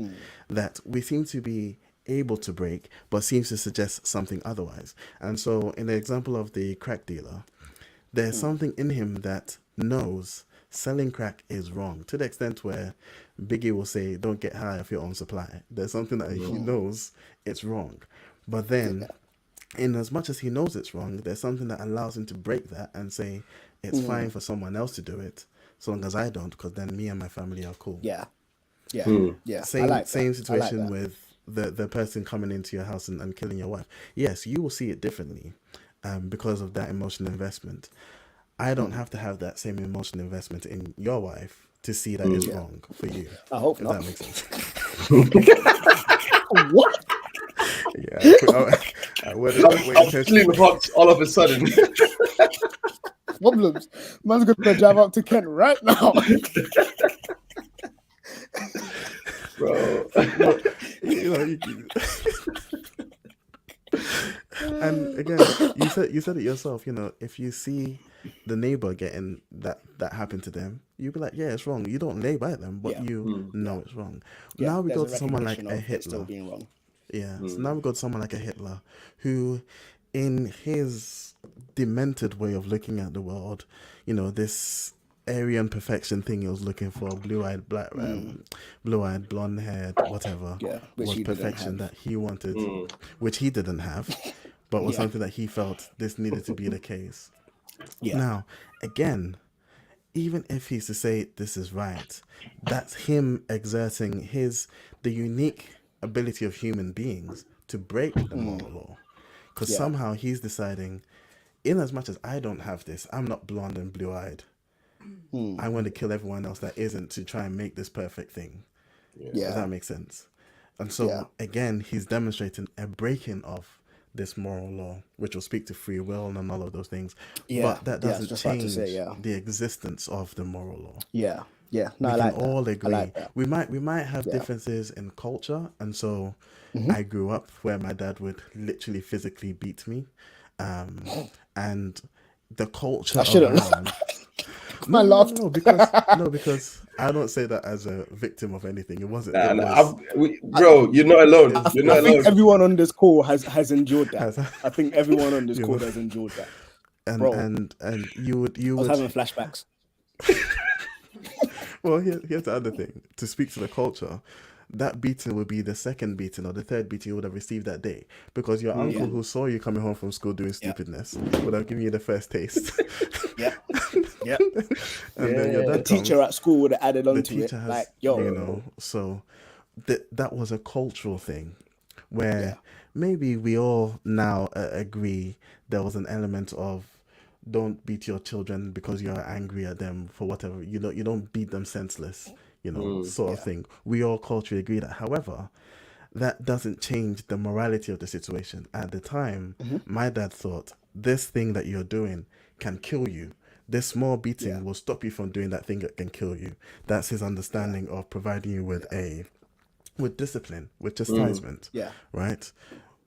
that we seem to be able to break, but seems to suggest something otherwise. And so in the example of the crack dealer, there's something in him that knows selling crack is wrong, to the extent where Biggie will say, don't get high off your own supply. There's something that he knows it's wrong. But then, in as much as he knows it's wrong, there's something that allows him to break that and say, it's fine for someone else to do it, so long as I don't, because then me and my family are cool. Yeah. Same situation with the person coming into your house and killing your wife. Yes, you will see it differently because of that emotional investment. I don't have to have that same emotional investment in your wife to see that it's wrong for you. I hope if not. That makes sense. What? I I'm feeling hot all of a sudden. Problems. Man's gonna drive up to Kent right now. Bro. And again, you said it yourself. If you see the neighbor getting that happen to them, you'd be like, yeah, it's wrong. You don't lay by them, but you know it's wrong. Now we go to someone like a Hitler. Still being wrong. So now we go to someone like a Hitler, who, in his demented way of looking at the world, this Aryan perfection thing he was looking for, blue-eyed, blue-eyed, blonde-haired, whatever, was perfection that he wanted, which he didn't have, but was something that he felt this needed to be the case. Now, again, even if he's to say this is right, that's him exerting the unique ability of human beings to break the moral law, because somehow he's deciding, in as much as I don't have this, I'm not blonde and blue-eyed, I want to kill everyone else that isn't to try and make this perfect thing. Does that make sense? And so again, he's demonstrating a breaking of this moral law, which will speak to free will and all of those things, but that doesn't change the existence of the moral law. No, we I can like all that. agree. I like that. We might have differences in culture, and so I grew up where my dad would literally physically beat me, and the culture around. Because I don't say that as a victim of anything. It wasn't. Bro, you're not alone. You're not I alone. think everyone on this call has endured that. I think everyone on this call has endured that. And you would I was having flashbacks. Well, here's the other thing. To speak to the culture, that beating would be the second beating or the third beating you would have received that day, because your uncle who saw you coming home from school doing stupidness would have given you the first taste. And then your dad the teacher at school would have added on to it. Like, so that was a cultural thing where maybe we all now agree there was an element of, don't beat your children because you're angry at them for whatever. You don't beat them senseless, sort of thing. We all culturally agree that. However, that doesn't change the morality of the situation. At the time, my dad thought, this thing that you're doing can kill you. This small beating will stop you from doing that thing that can kill you. That's his understanding of providing you with discipline, with chastisement, right?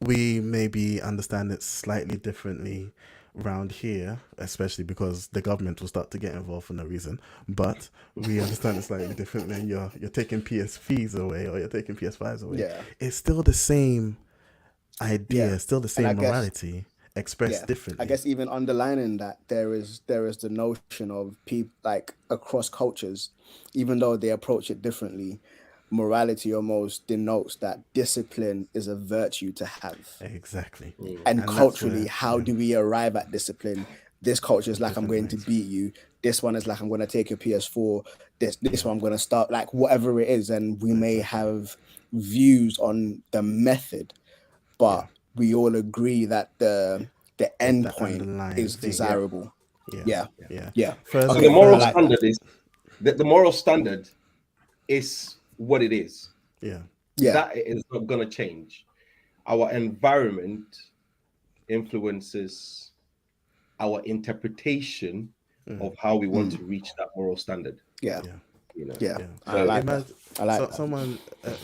we maybe understand it slightly differently around here, especially because the government will start to get involved for no reason. But we understand it slightly differently. You're taking PSVs away, or you're taking PS5s away. Yeah. It's still the same idea, Yeah. still the And I same guess, morality expressed I differently. guess even underlining that there is the notion of people like across cultures, even though they approach it differently, morality almost denotes that discipline is a virtue to have. Exactly. And that's culturally, where- how do we arrive at discipline? This culture is like, I'm going Different to beat you. This one is like, I'm going to take your PS4. This one, I'm going to start, like whatever it is. And we may have views on the method, but we all agree that the end point underlying is thing. desirable. Yeah. Okay, the moral I like standard is the moral standard is what it is. Yeah. That is not going to change. Our environment influences our interpretation of how we want to reach that moral standard. Yeah. You know? Yeah. So I like that. I like that. Someone,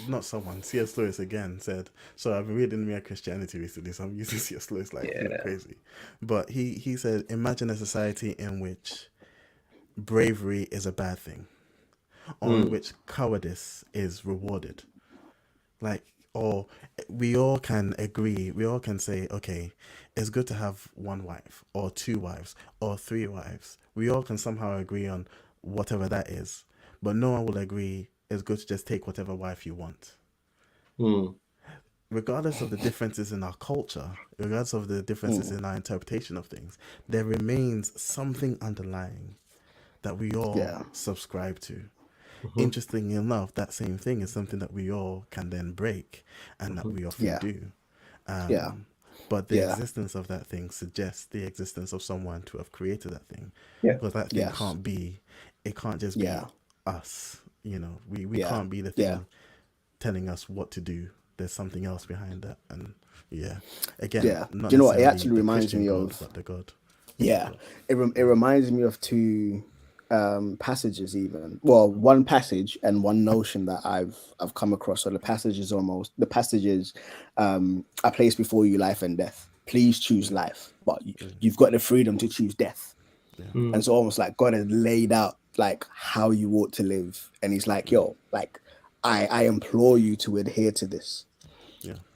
not someone, C.S. Lewis again said, so I've been reading Mere Christianity recently, so I'm using C.S. Lewis like crazy. But he said, imagine a society in which bravery is a bad thing, on which cowardice is rewarded. Like, or we all can agree, we all can say, okay, it's good to have one wife, or two wives, or three wives. We all can somehow agree on whatever that is. But no one will agree it's good to just take whatever wife you want. Regardless of the differences in our culture, regardless of the differences in our interpretation of things, there remains something underlying that we all subscribe to. Interestingly enough, that same thing is something that we all can then break, and that we often do. But the existence of that thing suggests the existence of someone to have created that thing. Because that thing can't be, it can't just be us. You know, we can't be the thing telling us what to do. There's something else behind that. And again, not do you know what? It necessarily actually the reminds Christian me God, of but the God. it reminds me of two passages, even one passage and one notion that I've come across. So the passage is I place before you life and death. Please choose life, but you've got the freedom to choose death. And so almost like God has laid out like how you ought to live, and he's like, yo, like I implore you to adhere to this,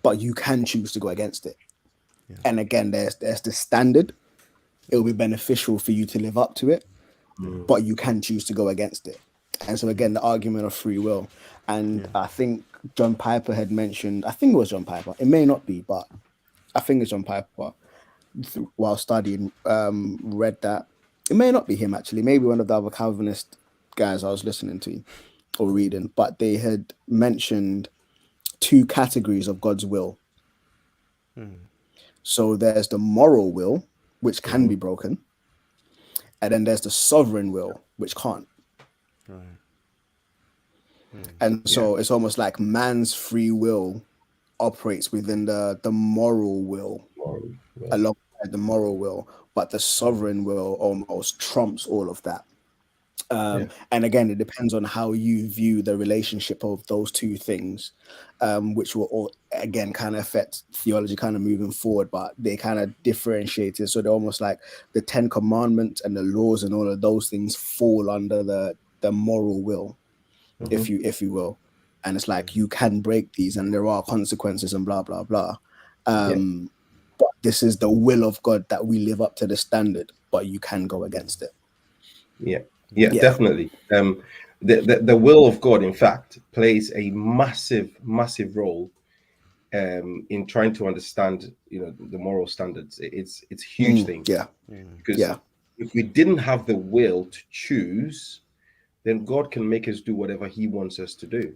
but you can choose to go against it. And again, there's the standard. It will be beneficial for you to live up to it, but you can choose to go against it. And so again, the argument of free will. And I think John Piper had mentioned, I think it was John Piper, it may not be, but I think it's John Piper, while studying, read that. It may not be him, actually, maybe one of the other Calvinist guys I was listening to or reading, but they had mentioned two categories of God's will. So there's the moral will, which can be broken, and then there's the sovereign will, which can't. And so it's almost like man's free will operates within the moral will, alongside the moral will, but the sovereign will almost trumps all of that. And again, it depends on how you view the relationship of those two things, which will all again kind of affect theology kind of moving forward, but they kind of differentiate it. So they're almost like the 10 Commandments and the laws and all of those things fall under the moral will, if you will. And it's like you can break these and there are consequences and blah, blah, blah. But this is the will of God that we live up to the standard, but you can go against it. Yeah, definitely. The will of God, in fact, plays a massive role in trying to understand, the moral standards. It's a huge thing. Because if we didn't have the will to choose, then God can make us do whatever He wants us to do.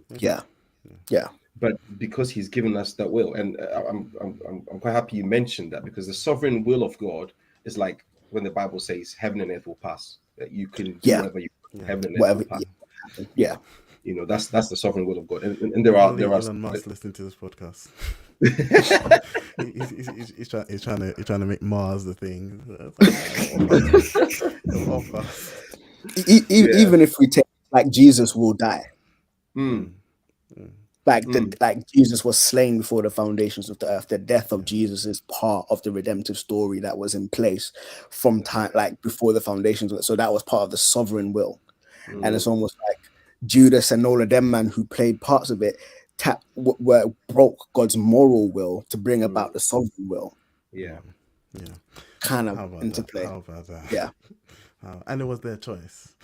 But because He's given us that will, and I'm quite happy you mentioned that, because the sovereign will of God is like when the Bible says heaven and earth will pass, that you can do whatever you heaven and earth will pass. That's the sovereign will of God, and there are Elon Musk listening to this podcast. he's trying to make Mars the thing. Even if we take like Jesus will die. like Jesus was slain before the foundations of the earth. The death of Jesus is part of the redemptive story that was in place from time, like before the foundations. So that was part of the sovereign will. And it's almost like Judas and all of them man who played parts of it broke God's moral will to bring about the sovereign will. Yeah. Kind How of about into that? play. How about that? Yeah. And it was their choice.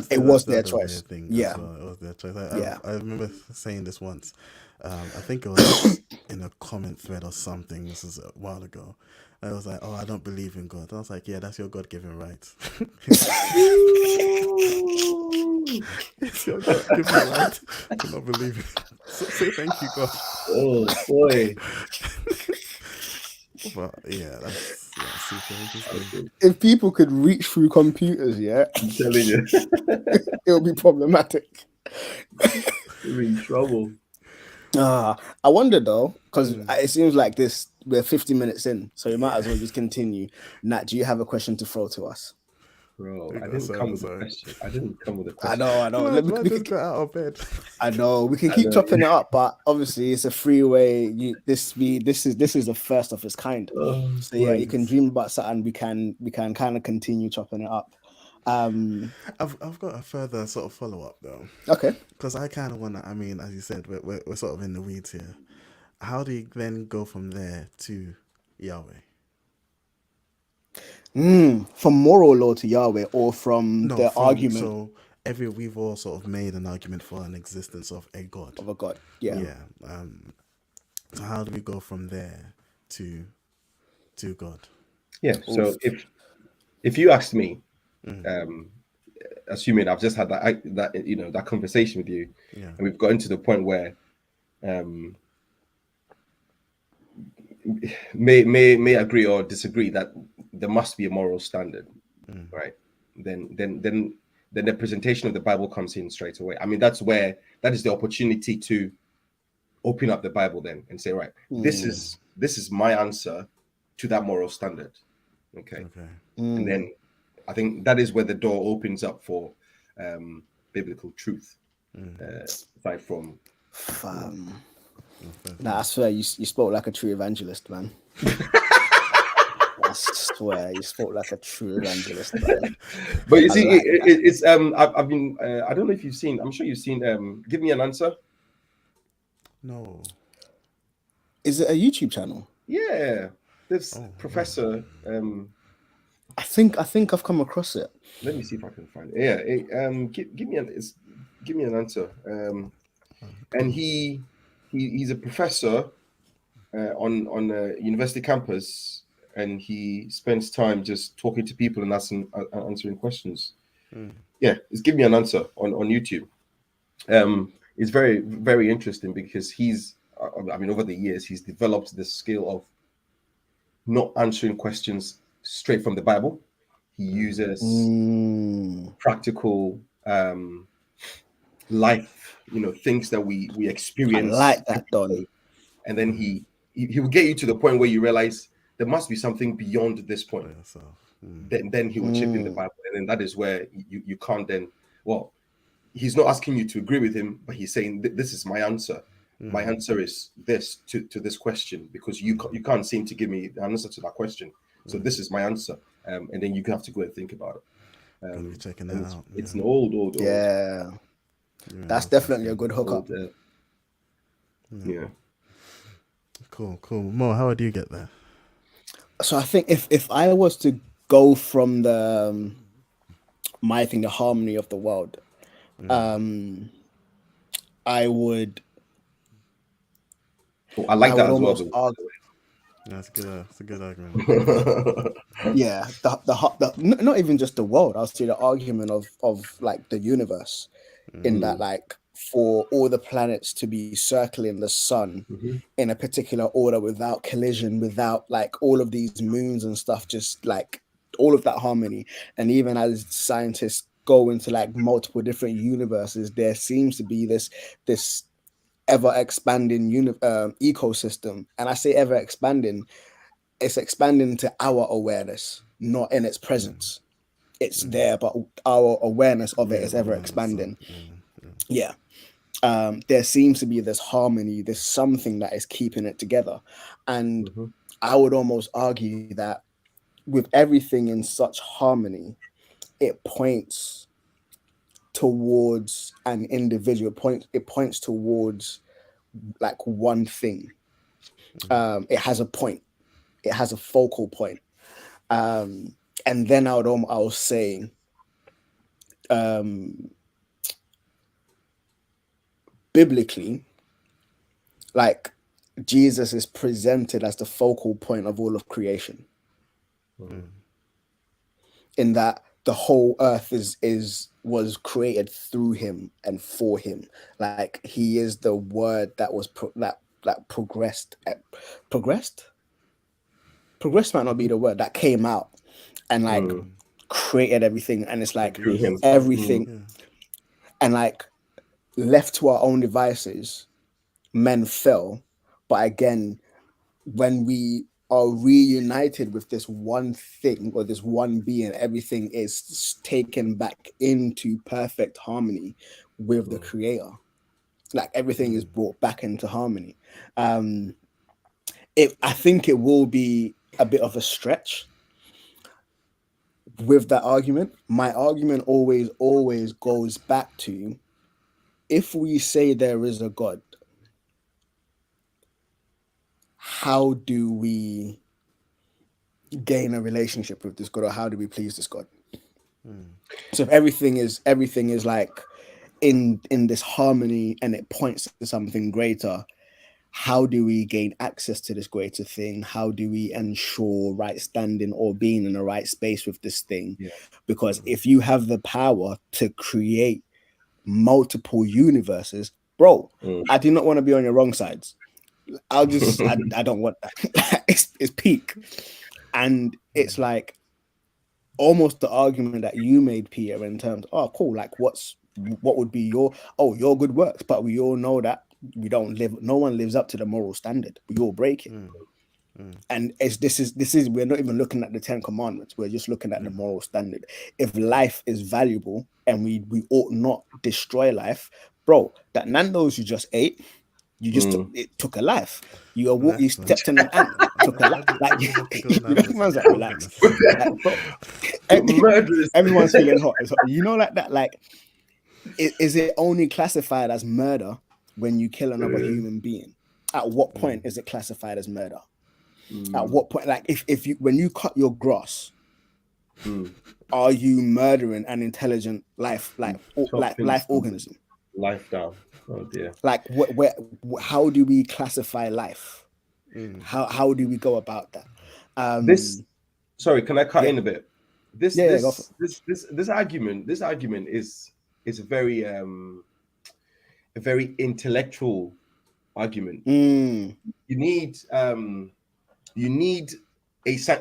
It was the their other choice. weird thing Yeah. as well. It was their choice. Yeah. I remember saying this once. I think it was in a comment thread or something. This is a while ago. I was like, "Oh, I don't believe in God." I was like, "Yeah, that's your God-given right. It's your God-given right to not believe it. So say thank you, God." Oh boy. But yeah, that's super interesting. If people could reach through computers, I'm telling you, it would be problematic. you're in trouble. I wonder though, because it seems like we're 50 minutes in, so we might as well just continue. Nat, do you have a question to throw to us? Bro, You I got didn't so come with a sorry. question. I didn't come with a I question. know. Man just got out of bed. I know. We can keep chopping it up, but obviously it's a freeway. This is the first of its kind. Oh, So yeah, you boy. can dream about something. We can kind of continue chopping it up. I've got a further sort of follow up though, Okay. because I kind of want to. I mean, as you said, we're sort of in the weeds here. How do you then go from there to Yahweh? From moral law to Yahweh, or from No, the from argument so we've all sort of made an argument for an existence of a God. of a God. Yeah. Yeah. So how do we go from there to God? Yeah. So if you asked me, assuming I've just had that conversation with you, Yeah. and we've gotten to the point where may agree or disagree that there must be a moral standard, right? Then the presentation of the Bible comes in straight away. I mean, that is the opportunity to open up the Bible then and say, right, this is my answer to that moral standard. Okay. And then I think that is where the door opens up for biblical truth. Aside from Nah, I swear you spoke like a true evangelist, man. I swear you spoke like a true evangelist, man. But you see, like it's I've been I don't know if you've seen. I'm sure you've seen. Give me an answer. No. Is it a YouTube channel? Yeah, this professor. I think I've come across it. Let me see if I can find it. Yeah, give me an answer. And he's a professor on a university campus, and he spends time just talking to people and answering questions. Yeah, it's give me an answer on YouTube. It's very, very interesting because over the years he's developed the skill of not answering questions straight from the Bible. He uses practical life, things that we experience. I like that, Don. And then he will get you to the point where you realize there must be something beyond this point. Then he will chip in the Bible, and then that is where you can't then. Well, he's not asking you to agree with him, but he's saying this is my answer. My answer is this to this question, because you can't seem to give me the answer to that question. So this is my answer, and then you have to go and think about it. Be checking that out. It's an old. Yeah, that's definitely a good hookup. Yeah. Cool. Mo, how would you get there? So I think if I was to go from the harmony of the world, I would. Oh, I like that as well. That's good. That's a good argument. Yeah, not even just the world. I'll say the argument of like the universe, in that like for all the planets to be circling the sun in a particular order without collision, without like all of these moons and stuff, just like all of that harmony. And even as scientists go into like multiple different universes, there seems to be this ever expanding ecosystem. And I say ever expanding, it's expanding to our awareness, not in its presence. It's there, but our awareness of it is ever expanding. Yeah. there seems to be this harmony, this something that is keeping it together. And Mhm. I would almost argue that with everything in such harmony, it points towards an individual point. It points towards like one thing. It has a point. It has a focal point. And then I was saying, biblically, like Jesus is presented as the focal point of all of creation. In that the whole earth was created through him and for him. Like he is the word that was that progressed. Progressed might not be the word, that came out and like created everything. And it's like Through him. everything, and like left to our own devices, men fell. But again, when we are reunited with this one thing or this one being, everything is taken back into perfect harmony with the creator. Like everything is brought back into harmony. I think it will be a bit of a stretch with that argument. My argument always goes back to, if we say there is a God, how do we gain a relationship with this God, or how do we please this God? So if everything is like in this harmony and it points to something greater, how do we gain access to this greater thing? How do we ensure right standing or being in the right space with this thing? Because if you have the power to create multiple universes, bro, I do not want to be on your wrong sides. I don't want that. It's peak. And it's like almost the argument that you made, Peter, in terms, oh, cool, like what would be your good works? But we all know that no one lives up to the moral standard. We all break it. And this is we're not even looking at the 10 commandments, we're just looking at the moral standard. If life is valuable and we ought not destroy life, bro, that Nando's you just ate, you just took a life. You stepped in an ant, took a life. Like, everyone's like, relax. Like, bro, everyone's feeling hot. You know, like that. Like, is it only classified as murder when you kill another human being? At what point is it classified as murder? At what point, like, if you when you cut your grass, are you murdering an intelligent life, life organism? Life down. Oh dear. Like how do we classify life? How do we go about that? Sorry, can I cut in a bit? This argument is a very intellectual argument. You need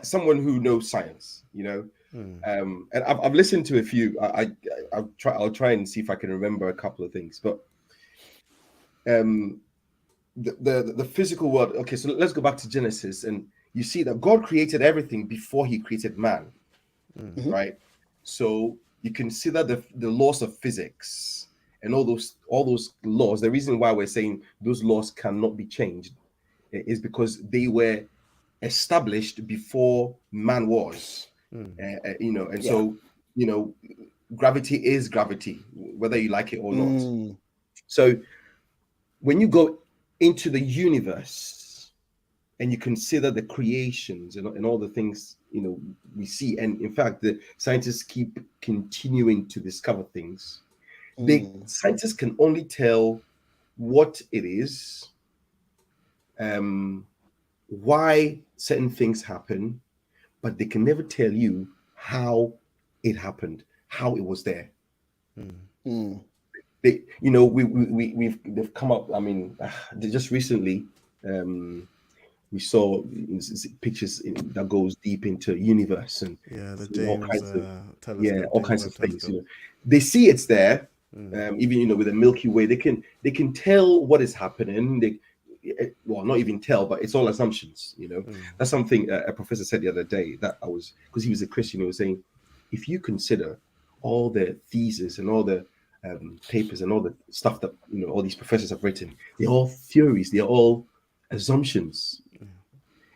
someone who knows science, you know. And I've listened to a few. I'll try and see if I can remember a couple of things, but the physical world. Okay, so let's go back to Genesis, and you see that God created everything before he created man, right? So you consider the laws of physics and all those laws. The reason why we're saying those laws cannot be changed is because they were established before man was. So gravity is gravity, whether you like it or not. So when you go into the universe and you consider the creations and all the things we see, and in fact the scientists keep continuing to discover things, scientists can only tell what it is, why certain things happen, but they can never tell you how it happened, how it was there. They've come up. I mean, just recently, we saw pictures that goes deep into universe and the James all kinds of things. They see it's there. Even with the Milky Way, they can tell what is happening. Not even tell, but it's all assumptions. That's something a professor said the other day because he was a Christian. He was saying, if you consider all the theses and all the papers and all the stuff that all these professors have written, they're all theories, they're all assumptions.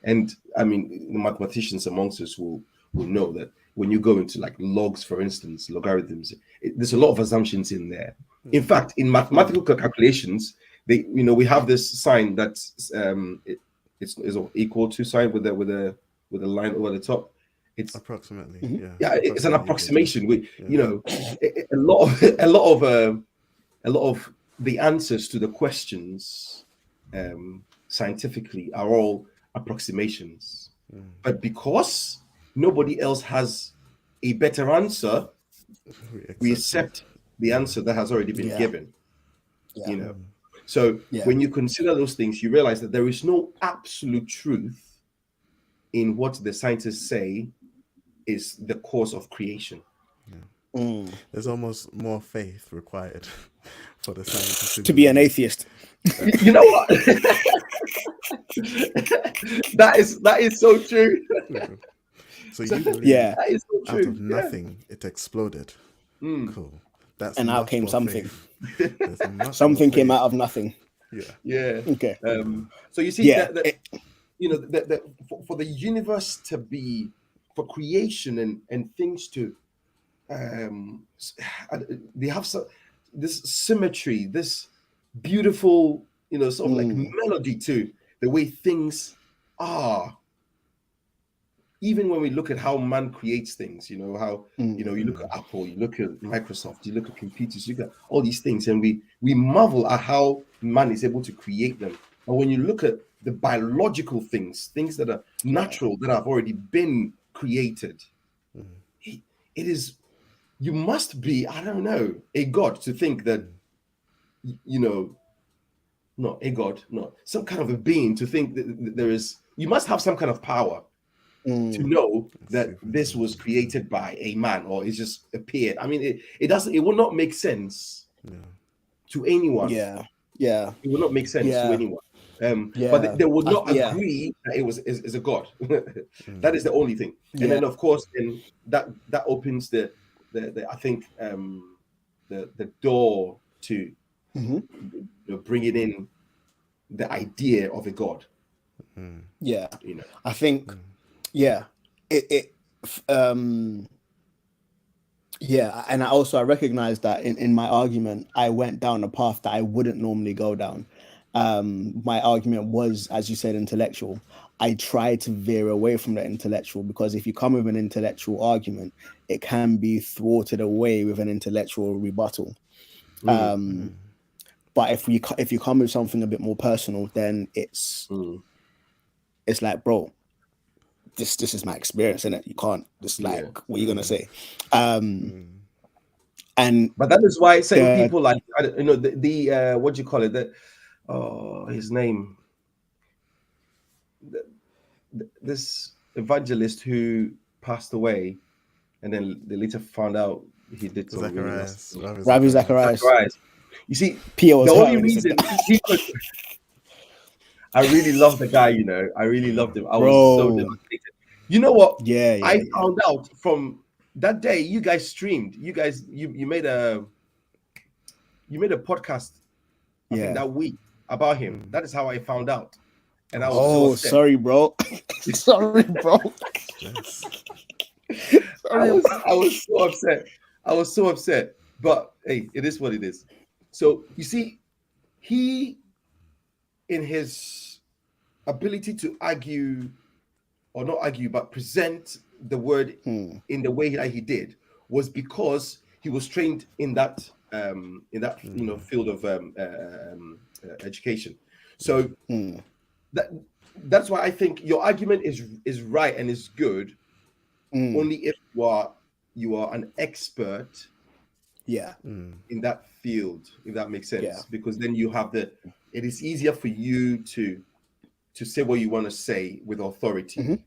And I mean, the mathematicians amongst us will know that when you go into like logs, for instance, logarithms, there's a lot of assumptions in there. In fact, in mathematical calculations, we have this sign that's it's equal to sign with a line over the top. It's approximately, it's an approximation. A lot of the answers to the questions scientifically are all approximations. But because nobody else has a better answer, we accept the answer that has already been given. So when you consider those things, you realize that there is no absolute truth in what the scientists say is the cause of creation. There's almost more faith required for the scientists to be an atheist. You know what? that is so true. So you believe that is so true. Out of nothing, it exploded. Cool. That's and out came something. Something came out of nothing. Yeah. Okay. So you see for the universe to be, for creation and things to they have this symmetry, this beautiful sort of like melody to the way things are. Even when we look at how man creates things, how you look at Apple, you look at Microsoft, you look at computers, you look at all these things, and we marvel at how man is able to create them. But when you look at the biological things that are natural, that have already been created, it is, you must be, I don't know, a god to think that, not a god, no, some kind of a being to think that there is, you must have some kind of power to know that this was created by a man, or it just appeared. I mean, it will not make sense to anyone. It will not make sense to anyone. But they will not agree that it is a god. That is the only thing. And then of course, then that opens the I think the door to bringing in the idea of a god. I think and I recognize that in my argument I went down a path that I wouldn't normally go down. My argument was, as you said, intellectual. I tried to veer away from the intellectual, because if you come with an intellectual argument, it can be thwarted away with an intellectual rebuttal. But if you come with something a bit more personal, then it's like, bro, this is my experience, innit? You can't just what are you gonna say? And but that is why certain people like the what do you call it? His name. This evangelist who passed away, and then they later found out he did something. Ravi Zacharias. You see, the only reason he could. I really love the guy, I really loved him. I was so devastated. You know what? I found out from that day. You guys streamed. You guys, you made a podcast. I think that week about him. That is how I found out. And I was so upset. Sorry, bro. Sorry, bro. I was so upset. I was so upset. But hey, it is what it is. So you see, he, in his ability to argue, or not argue, but present the word in the way that he did, was because he was trained in that field of education. So that's why I think your argument is right and is good, only if you are an expert in that field, if that makes sense. Because then you have it is easier for you to say what you want to say with authority.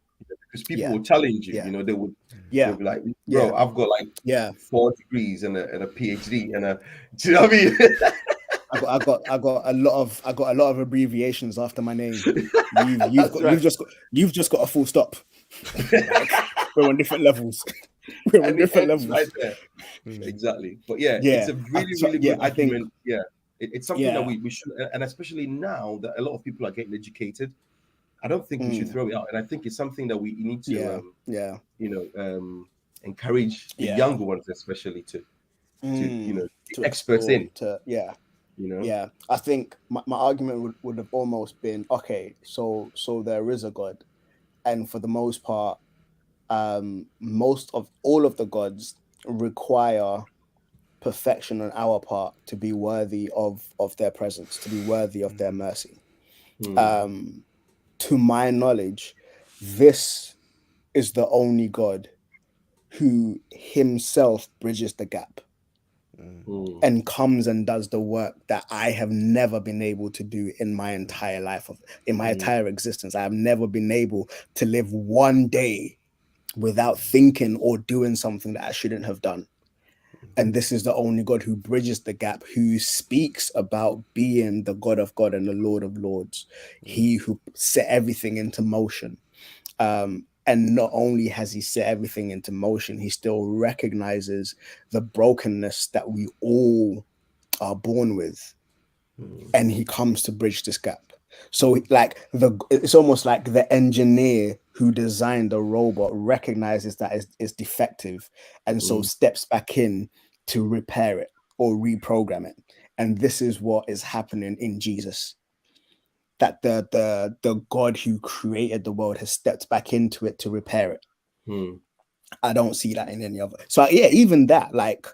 Because people will challenge you, they would they'll be like, bro, I've got like 4 degrees and a PhD and do you know what I mean? I got a lot of abbreviations after my name. You've just got a full stop. We're on different levels. We're on And different it's right levels. there. Mm. Exactly. But yeah, it's Yeah. a really Yeah, good I think, argument. Yeah. It's something that yeah. we should, and especially now that a lot of people are getting educated, I don't think we should Mm, throw it out. And I think it's something that we need to, yeah. Yeah. encourage the Yeah. younger ones, especially to, Mm, be to experts explore, in, to, yeah. you know. Yeah. I think my argument would have almost been, okay, so there is a God. And for the most part, most of all of the gods require perfection on our part to be worthy of their presence, to be worthy of their mercy. Hmm. To my knowledge, this is the only God who himself bridges the gap Hmm. and comes and does the work that I have never been able to do in my entire life, in my entire existence. I have never been able to live one day without thinking or doing something that I shouldn't have done. And this is the only God who bridges the gap, who speaks about being the God of God and the Lord of Lords, he who set everything into motion. And not only has he set everything into motion, he still recognizes the brokenness that we all are born with. And he comes to bridge this gap. So like it's almost like the engineer who designed the robot recognizes that it's defective and so steps back in to repair it or reprogram it. And this is what is happening in Jesus. That the God who created the world has stepped back into it to repair it. Hmm. I don't see that in any other. So yeah, even that, like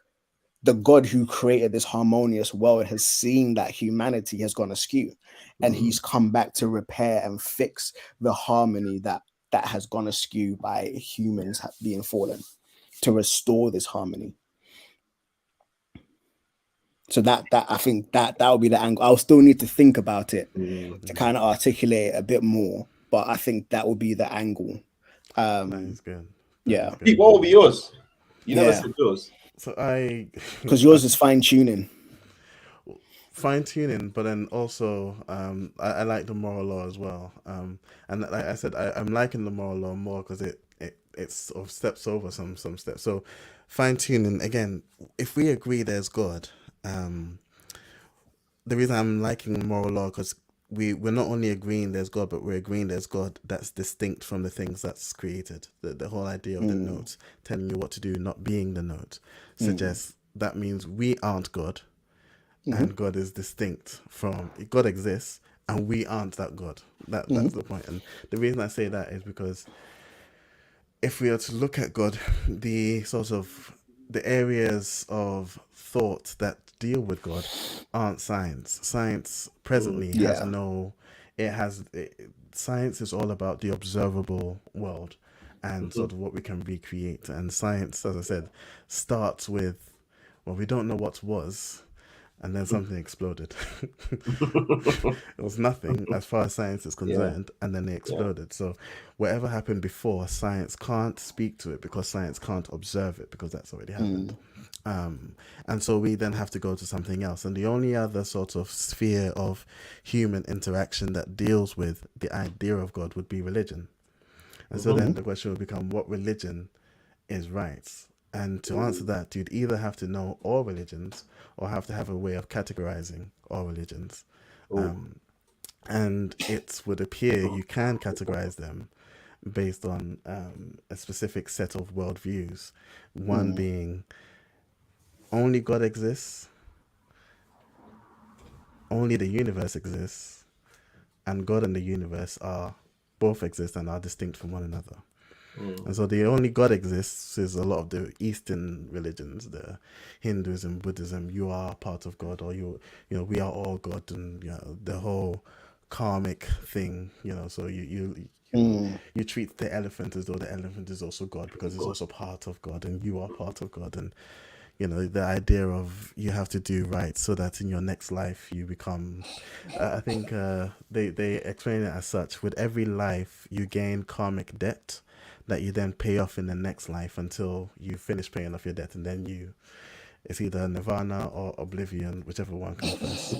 the God who created this harmonious world has seen that humanity has gone askew, and he's come back to repair and fix the harmony that has gone askew by humans being fallen, to restore this harmony. So that I think that would be the angle. I'll still need to think about it to kind of articulate it a bit more, but I think that would be the angle. That is good. That Yeah. is Pete, good. what will be yours? You never Yeah. said yours. So Because yours is fine tuning. fine tuning, but then also I like the moral law as well. And like I said, I'm liking the moral law more because it sort of steps over some steps. So fine tuning again. If we agree there's God, the reason I'm liking moral law because we're not only agreeing there's God, but we're agreeing there's God that's distinct from the things that's created. The whole idea of the note telling you what to do, not being the note, suggests that means we aren't God, and God is distinct from God exists, and we aren't that God. That's the point. And the reason I say that is because if we are to look at God, the sort of the areas of thought that deal with God aren't science. Science presently has Yeah. no. Science is all about the observable world and sort of what we can recreate. And science, as I said, starts with, well, we don't know what was, and then something exploded. It was nothing as far as science is concerned, and then it exploded. So whatever happened before, science can't speak to it because science can't observe it because that's already happened. And so we then have to go to something else. And the only other sort of sphere of human interaction that deals with the idea of God would be religion. And so then the question would become, what religion is right? And to answer that, you'd either have to know all religions or have to have a way of categorizing all religions. And it would appear you can categorize them based on a specific set of worldviews. One being only God exists, only the universe exists, and God and the universe are both exist and are distinct from one another. And so the only God exists is a lot of the Eastern religions, the Hinduism, Buddhism. You are part of God, or we are all God, and the whole karmic thing. So you treat the elephant as though the elephant is also God because it's also part of God, and you are part of God, and the idea of you have to do right so that in your next life you become. I think they explain it as such: with every life you gain karmic debt that you then pay off in the next life until you finish paying off your debt, and then it's either nirvana or oblivion, whichever one comes first.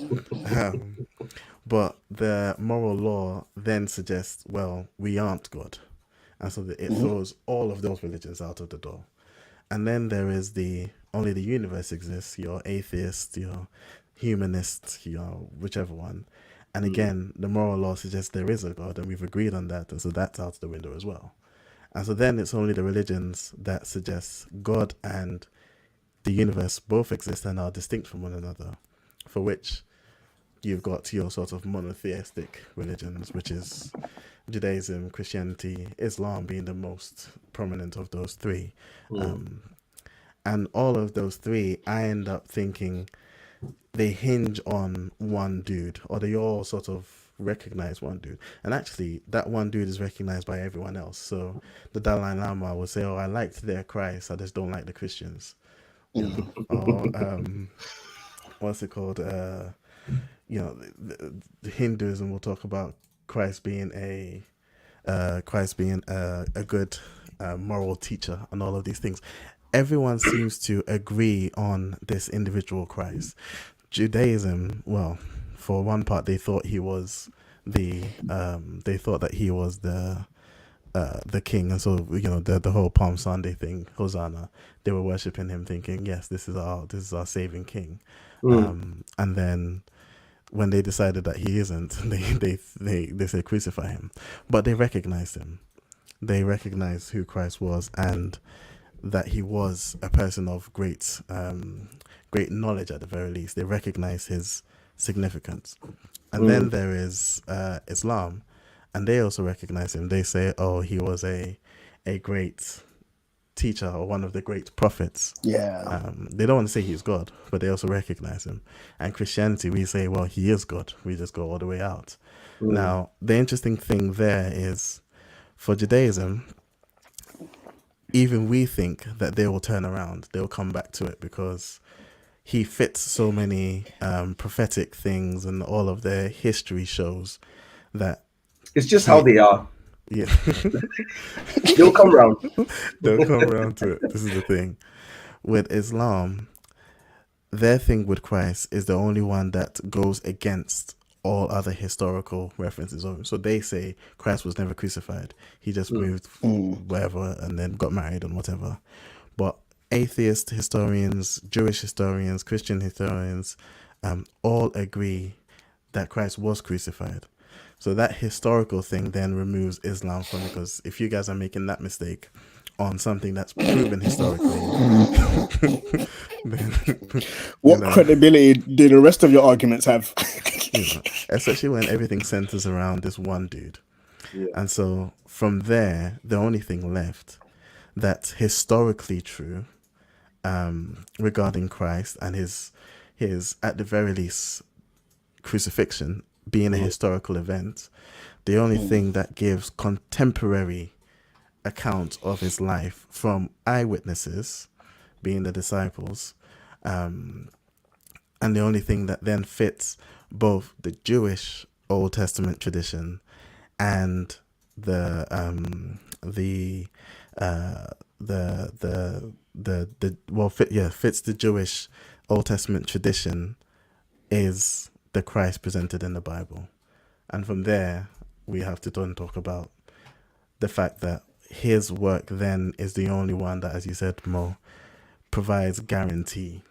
But the moral law then suggests, well, we aren't God, and so it throws all of those religions out of the door. And then there is the only the universe exists, your atheist, your humanist, your whichever one. And again, the moral law suggests there is a God, and we've agreed on that, and so that's out the window as well. And so then it's only the religions that suggests God and the universe both exist and are distinct from one another, for which you've got your sort of monotheistic religions, which is Judaism, Christianity, Islam being the most prominent of those three. And all of those three, I end up thinking they hinge on one dude, or they all sort of recognize one dude. And actually, that one dude is recognized by everyone else. So the Dalai Lama will say, "Oh, I liked their Christ, I just don't like the Christians." You know, or what's it called? You know, the Hinduism will talk about Christ being a good moral teacher and all of these things. Everyone seems to agree on this individual Christ. Judaism, well, for one part, they thought he was the king, and so the whole Palm Sunday thing, Hosanna, they were worshiping him, thinking, yes, this is our saving king. And then when they decided that he isn't, they say crucify him, but they recognized him. They recognized who Christ was, and that he was a person of great knowledge at the very least. They recognize his significance. And then there is Islam, and they also recognize him. They say, oh, he was a great teacher, or one of the great prophets. Yeah. They don't want to say he's God, but they also recognize him. And Christianity, we say, well, he is God. We just go all the way out. Now, the interesting thing there is, for Judaism, even we think that they will turn around, they'll come back to it, because he fits so many prophetic things, and all of their history shows that it's just how they are. Yeah. They'll come around. They'll come around to it. This is the thing. With Islam, their thing with Christ is the only one that goes against all other historical references of him. So they say Christ was never crucified. He just moved wherever and then got married and whatever. But atheist historians, Jewish historians, Christian historians, all agree that Christ was crucified. So that historical thing then removes Islam from it, because if you guys are making that mistake on something that's proven historically, then, what credibility do the rest of your arguments have? Especially when everything centers around this one dude. Yeah. And so from there, the only thing left that's historically true regarding Christ and his at the very least crucifixion being a historical event, the only thing that gives contemporary account of his life from eyewitnesses, being the disciples, and the only thing that then fits both the Jewish Old Testament tradition and fits the Jewish Old Testament tradition is the Christ presented in the Bible. And from there, we have to then talk about the fact that his work then is the only one that, as you said, Mo, provides guarantee.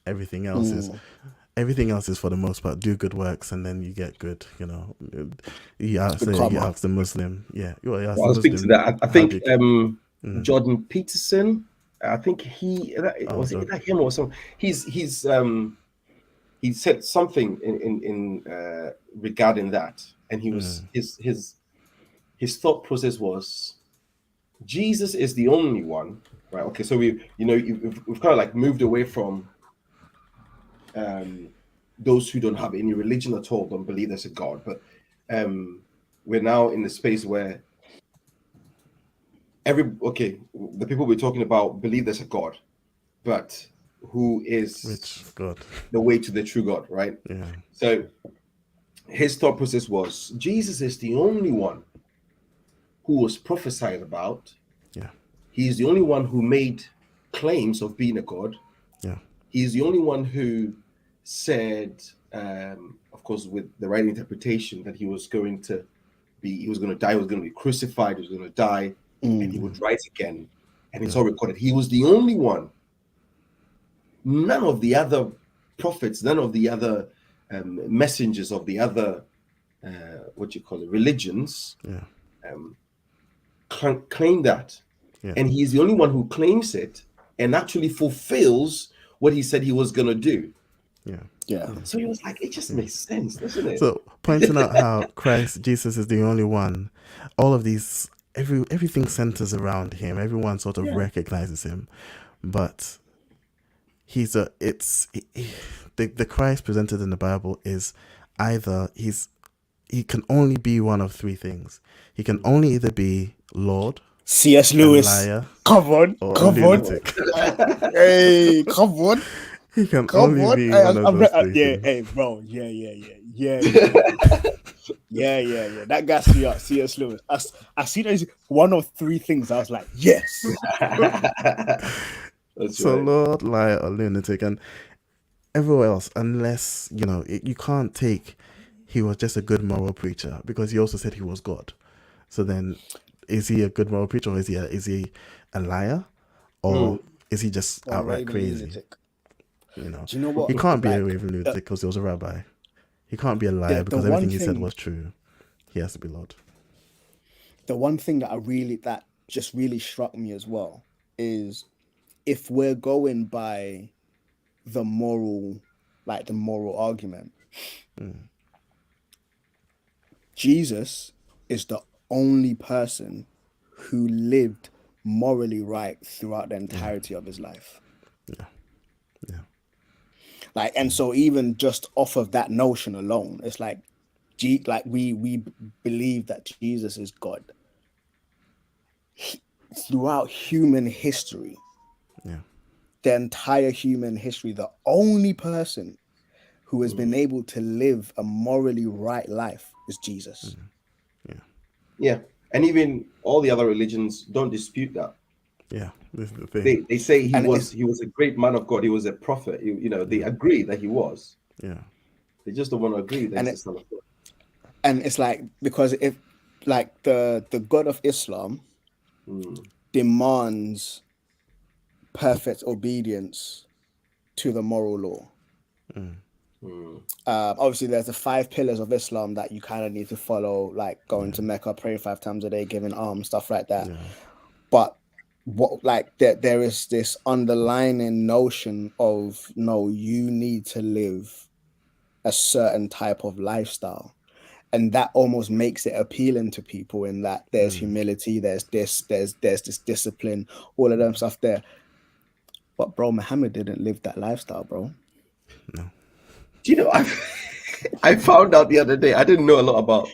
Everything else is for the most part do good works, and then you get good. You ask the Muslim, I'll speak to that. I think Jordan Peterson. I think was it him or something. He said something in regarding that, and he was his thought process was, Jesus is the only one, right? Okay, so we've kind of like moved away from those who don't have any religion at all, don't believe there's a God, but we're now in the space where the people we're talking about believe there's a God, but who is which God? The way to the true God, right? Yeah. So his thought process was, Jesus is the only one who was prophesied about. Yeah. He's the only one who made claims of being a God. Yeah. He's the only one who said, of course, with the right interpretation, that he was going to die, he was going to be crucified, he was going to die, and he would rise again. and it's all recorded. He was the only one. None of the other prophets, none of the other messengers of the other religions claim that. Yeah. And he's the only one who claims it and actually fulfills what he said he was going to do. Yeah. So he was like, it just makes sense, doesn't it? So pointing out how Jesus is the only one, all of these, everything centers around him. Everyone sort of recognizes him, but the Christ presented in the Bible is either he can only be one of three things. He can only either be Lord, C.S. Lewis, liar, come on, or come a on, lunatic. hey, come on. He can Come only on, be hey, one of those three yeah, things. hey, bro, yeah. That guy, C.S. Lewis. I see that he's one of three things. I was like, yes. That's So right. Lord, liar, or lunatic, and everywhere else, unless you can't take. He was just a good moral preacher because he also said he was God. So then, is he a good moral preacher, or is he a liar, or is he just Or outright raving crazy? lunatic. Do you know what? He can't be a Like, raving lunatic because he was a rabbi. He can't be a liar because one everything he said thing- was true. He has to be Lord. The one thing that just really struck me as well is if we're going by the moral argument, Jesus is the only person who lived morally right throughout the entirety of his life. Yeah. Like, and so even just off of that notion alone, it's like, we believe that Jesus is God. Throughout human history, the entire human history, the only person who has been able to live a morally right life is Jesus. Yeah. And even all the other religions don't dispute that. Yeah, this is the thing. They say he And was a great man of God. He was a prophet. They agree that he was. Yeah. They just don't want to agree that he's the son of God. And it's like, because if like the God of Islam demands perfect obedience to the moral law. Obviously, there's the 5 pillars of Islam that you kind of need to follow, like going to Mecca, praying 5 times a day, giving alms, stuff like that. But there is this underlying notion of, no, you need to live a certain type of lifestyle, and that almost makes it appealing to people in that there's humility, there's this discipline, all of them stuff there. But bro, Muhammad didn't live that lifestyle, bro. No. Do you know, I found out the other day, I didn't know a lot about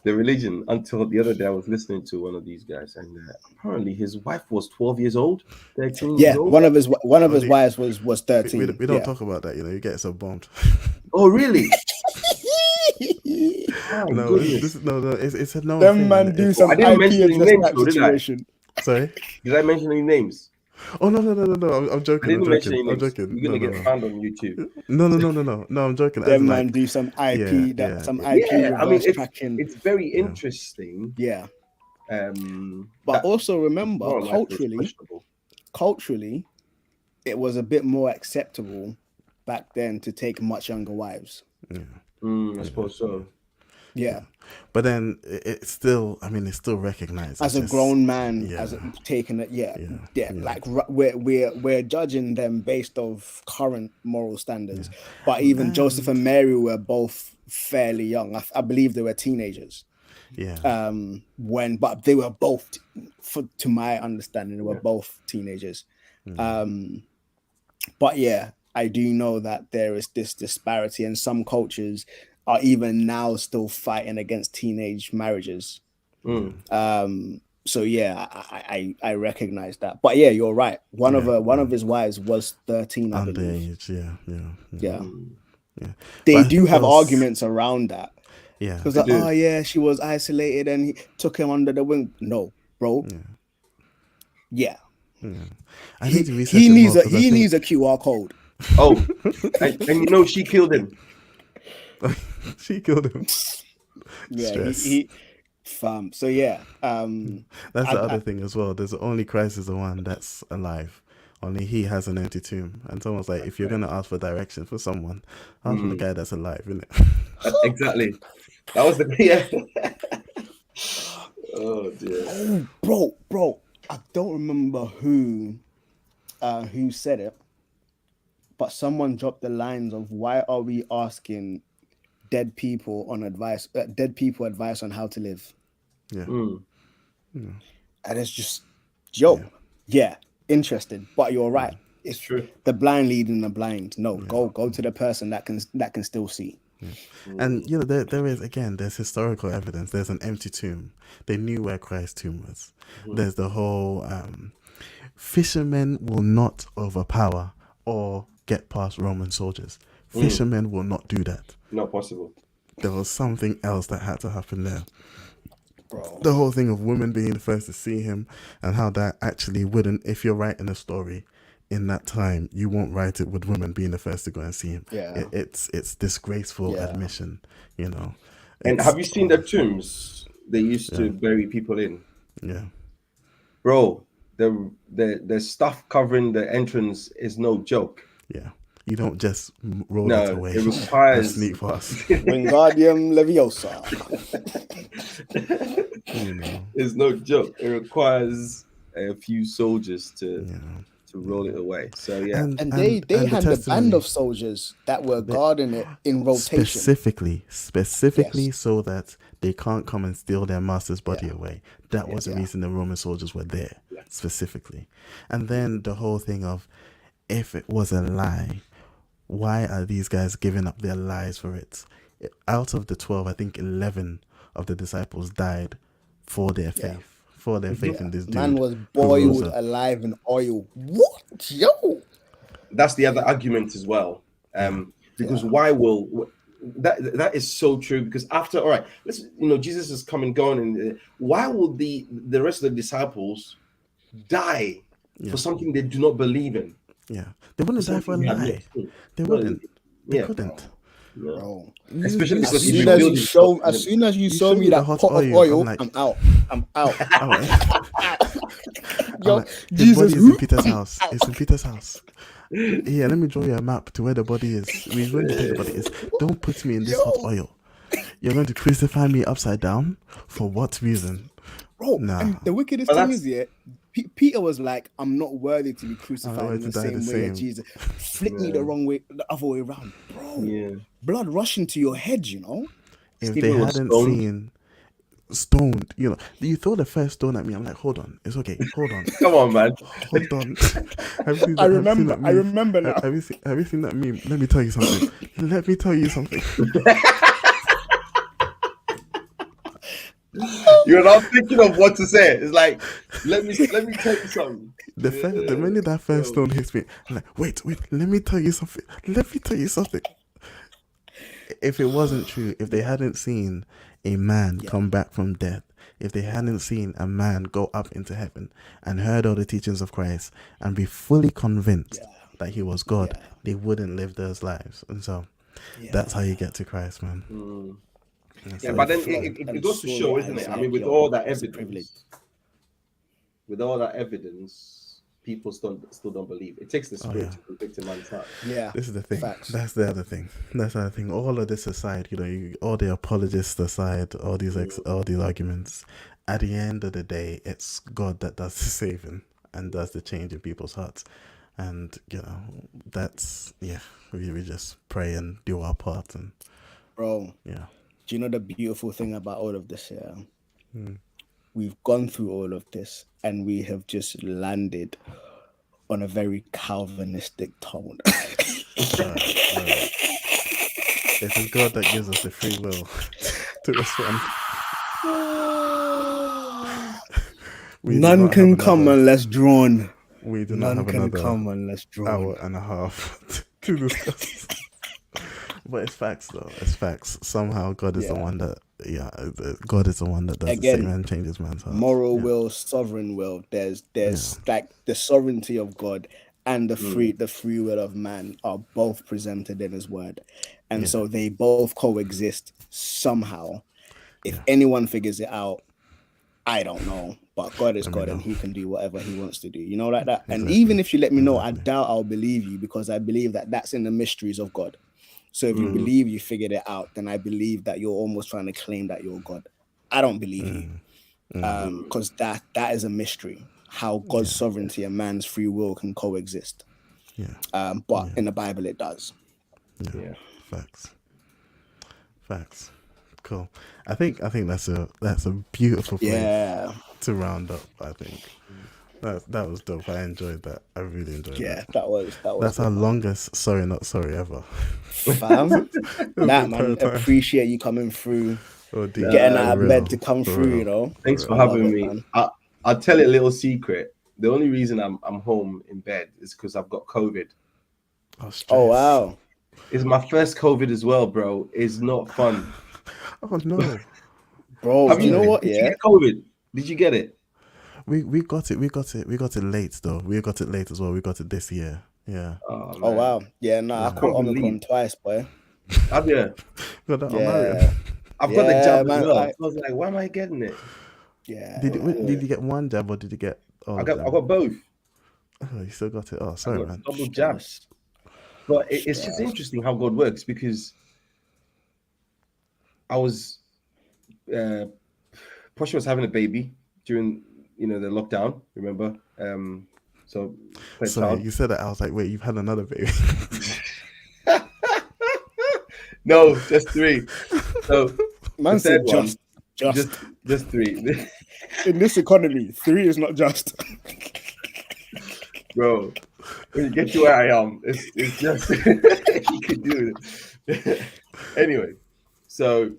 the religion until the other day. I was listening to one of these guys, and apparently his wife was 12 years old, 13 years old. One of his wives was 13. We don't talk about that, you get so bombed. Oh, really? No, it's a no. Them man do some I didn't IP mention any address names, that though, did I? situation. Sorry. Did I mention any names? Oh no! I'm I joking. didn't mention any I'm names. joking. You're gonna No. get found on YouTube. No, I'm joking. Them man do some IP IP I mean, reverse tracking. it's very interesting. Yeah. But that also remember, moral life is culturally, it was a bit more acceptable back then to take much younger wives. I suppose so. Yeah. But then it's still recognized As a grown man, Yeah. taking it, like we're judging them based off current moral standards. But even Joseph and Mary were both fairly young. I believe they were teenagers. Yeah. But they were both, to my understanding, they were both teenagers. But yeah, I do know that there is this disparity, and some cultures are even now still fighting against teenage marriages. So yeah, I recognize that. But yeah, you're right. One of his wives was 13, I believe. Underage, Yeah. But I They do think have there was- arguments around that. Yeah. Because like, oh yeah, she was isolated and he took him under the wing. No, bro. Yeah. I need to research He it needs more, 'cause I think- needs a QR code. Oh, and she killed him. She killed him. Yeah, Stress. he fam. So yeah, That's the I other thing as well. There's only Christ is the one that's alive. Only he has an empty tomb. And someone's like, if you're gonna ask for direction for someone, ask for the guy that's alive, innit? Exactly. That was the yeah. Oh dear. oh, bro, I don't remember who said it, but someone dropped the lines of why are we asking dead people advice on how to live? Yeah. And it's just, yo, yeah, interested. But you're right. It's True. the blind leading the blind. No, go to the person that can still see. And you know, there's historical evidence. There's an empty tomb. They knew where Christ's tomb was. There's the whole fishermen will not overpower or get past Roman soldiers. Fishermen will not do that. Not possible. There was something else that had to happen there. Bro. The whole thing of women being the first to see him, and how that actually wouldn't, if you're writing a story in that time, you won't write it with women being the first to go and see him. Yeah. It's disgraceful admission, you know. And have you seen the tombs they used to bury people in? Yeah. Bro, the stuff covering the entrance is no joke. Yeah. You don't just roll it away. It requires sneak past. Wingardium Leviosa. You know. It's no joke. It requires a few soldiers to roll it away. So yeah. And they had the band of soldiers that were guarding it in rotation. Specifically so that they can't come and steal their master's body away. That was the reason the Roman soldiers were there, specifically. And then the whole thing of, if it was a lie, why are these guys giving up their lives for it? Out of the 12, I think 11 of the disciples died for their faith. For their faith in this dude. Man was boiled alive in oil. What? Yo! That's the other argument as well. Because why will that is so true, because after, all right, let's, Jesus is come and gone, and why will the rest of the disciples die for something they do not believe in? Yeah, they wouldn't die for a lie. They wouldn't. They couldn't. No. Bro. Especially as soon as you show me that hot pot of oil, like, I'm out. Yo, like, his body is in Peter's house. It's in Peter's house. Yeah, let me draw you a map to where the body is. Where the body is. Don't put me in this hot oil. You're going to crucify me upside down? For what reason? Bro, and the wickedest thing is, Peter was like, I'm not worthy to be crucified in the same way as Jesus. Flick me the wrong way, the other way around. Bro, blood rushing to your head, If they hadn't seen stoned, you throw the first stone at me, I'm like, hold on, it's okay, hold on. Come on, man. Hold on. I remember now. Have you seen that meme? Let me tell you something. You're not thinking of what to say. It's like, let me tell you something. The minute that first stone hits me, I'm like, wait, let me tell you something. If it wasn't true, if they hadn't seen a man come back from death, if they hadn't seen a man go up into heaven and heard all the teachings of Christ and be fully convinced that he was God, they wouldn't live those lives. And so that's how you get to Christ, man. Yeah, but then it goes to show, isn't it? I mean, with all that evidence, people still don't believe. It takes the spirit to convict a man's heart. Yeah, this is the thing. Facts. That's the other thing. All of this aside, all the apologists aside, all these arguments. At the end of the day, it's God that does the saving and does the change in people's hearts. And that's we just pray and do our part. And bro, do you know the beautiful thing about all of this here? We've gone through all of this and we have just landed on a very Calvinistic tone. Right. It is God that gives us the free will to respond. None can come unless drawn. We do not have another hour and a half to discuss. But it's facts, though. It's facts. Somehow, God is the one that, God is the one that does the same and changes man's heart. Moral will, sovereign will. There's like the sovereignty of God and the free will of man are both presented in His word, and so they both coexist somehow. If anyone figures it out, I don't know. But God is Let me God, know. and He can do whatever He wants to do. You know, like that. And Exactly. even if you let me know, I Exactly. doubt I'll believe you, because I believe that that's in the mysteries of God. So if you Mm. believe you figured it out, then I believe that you're almost trying to claim that you're God. I don't believe you, because that is a mystery. How God's sovereignty and man's free will can coexist. Yeah. But in the Bible, it does. Yeah. Facts. Cool. I think that's a beautiful place Yeah, to round up. I think that was dope. I enjoyed that. I really enjoyed yeah, that. that was That's our good, man. longest sorry not sorry ever. Fam. The Nah, entire man, time. appreciate you coming through, Oh, D, getting Nah, out for of bed real, to come for through. real. You know, thanks for I love having it, me. man. I'll tell you a little secret. The only reason I'm home in bed is because I've got COVID. Oh, stress. Oh wow, It's my first COVID as well, bro. It's not fun. Oh no. bro. Have Do you know you? what? Did you Yeah, get COVID? Did you get it? We got it late though. We got it late as well. We got it this year. Yeah. Oh, oh man. wow, yeah. Nah, I Can't caught believe. Omicron twice, boy. Have you? Got that on Yeah, Marion. I've got the jab as man. well. I was like, why am I getting it? Yeah, Did you get one jab or did you get all I of got them? both. Oh, you still got it. Oh, I sorry, got man. double jabs. Stress. But it's just interesting how God works, because I was Portia was having a baby during the lockdown, remember? So third Sorry, child. you said that. I was like, wait, you've had another baby. No, just 3. So Man the said third one, just 3. in this economy, 3 is not just. Bro, when you get to where I am, it's just you could do it. Anyway, so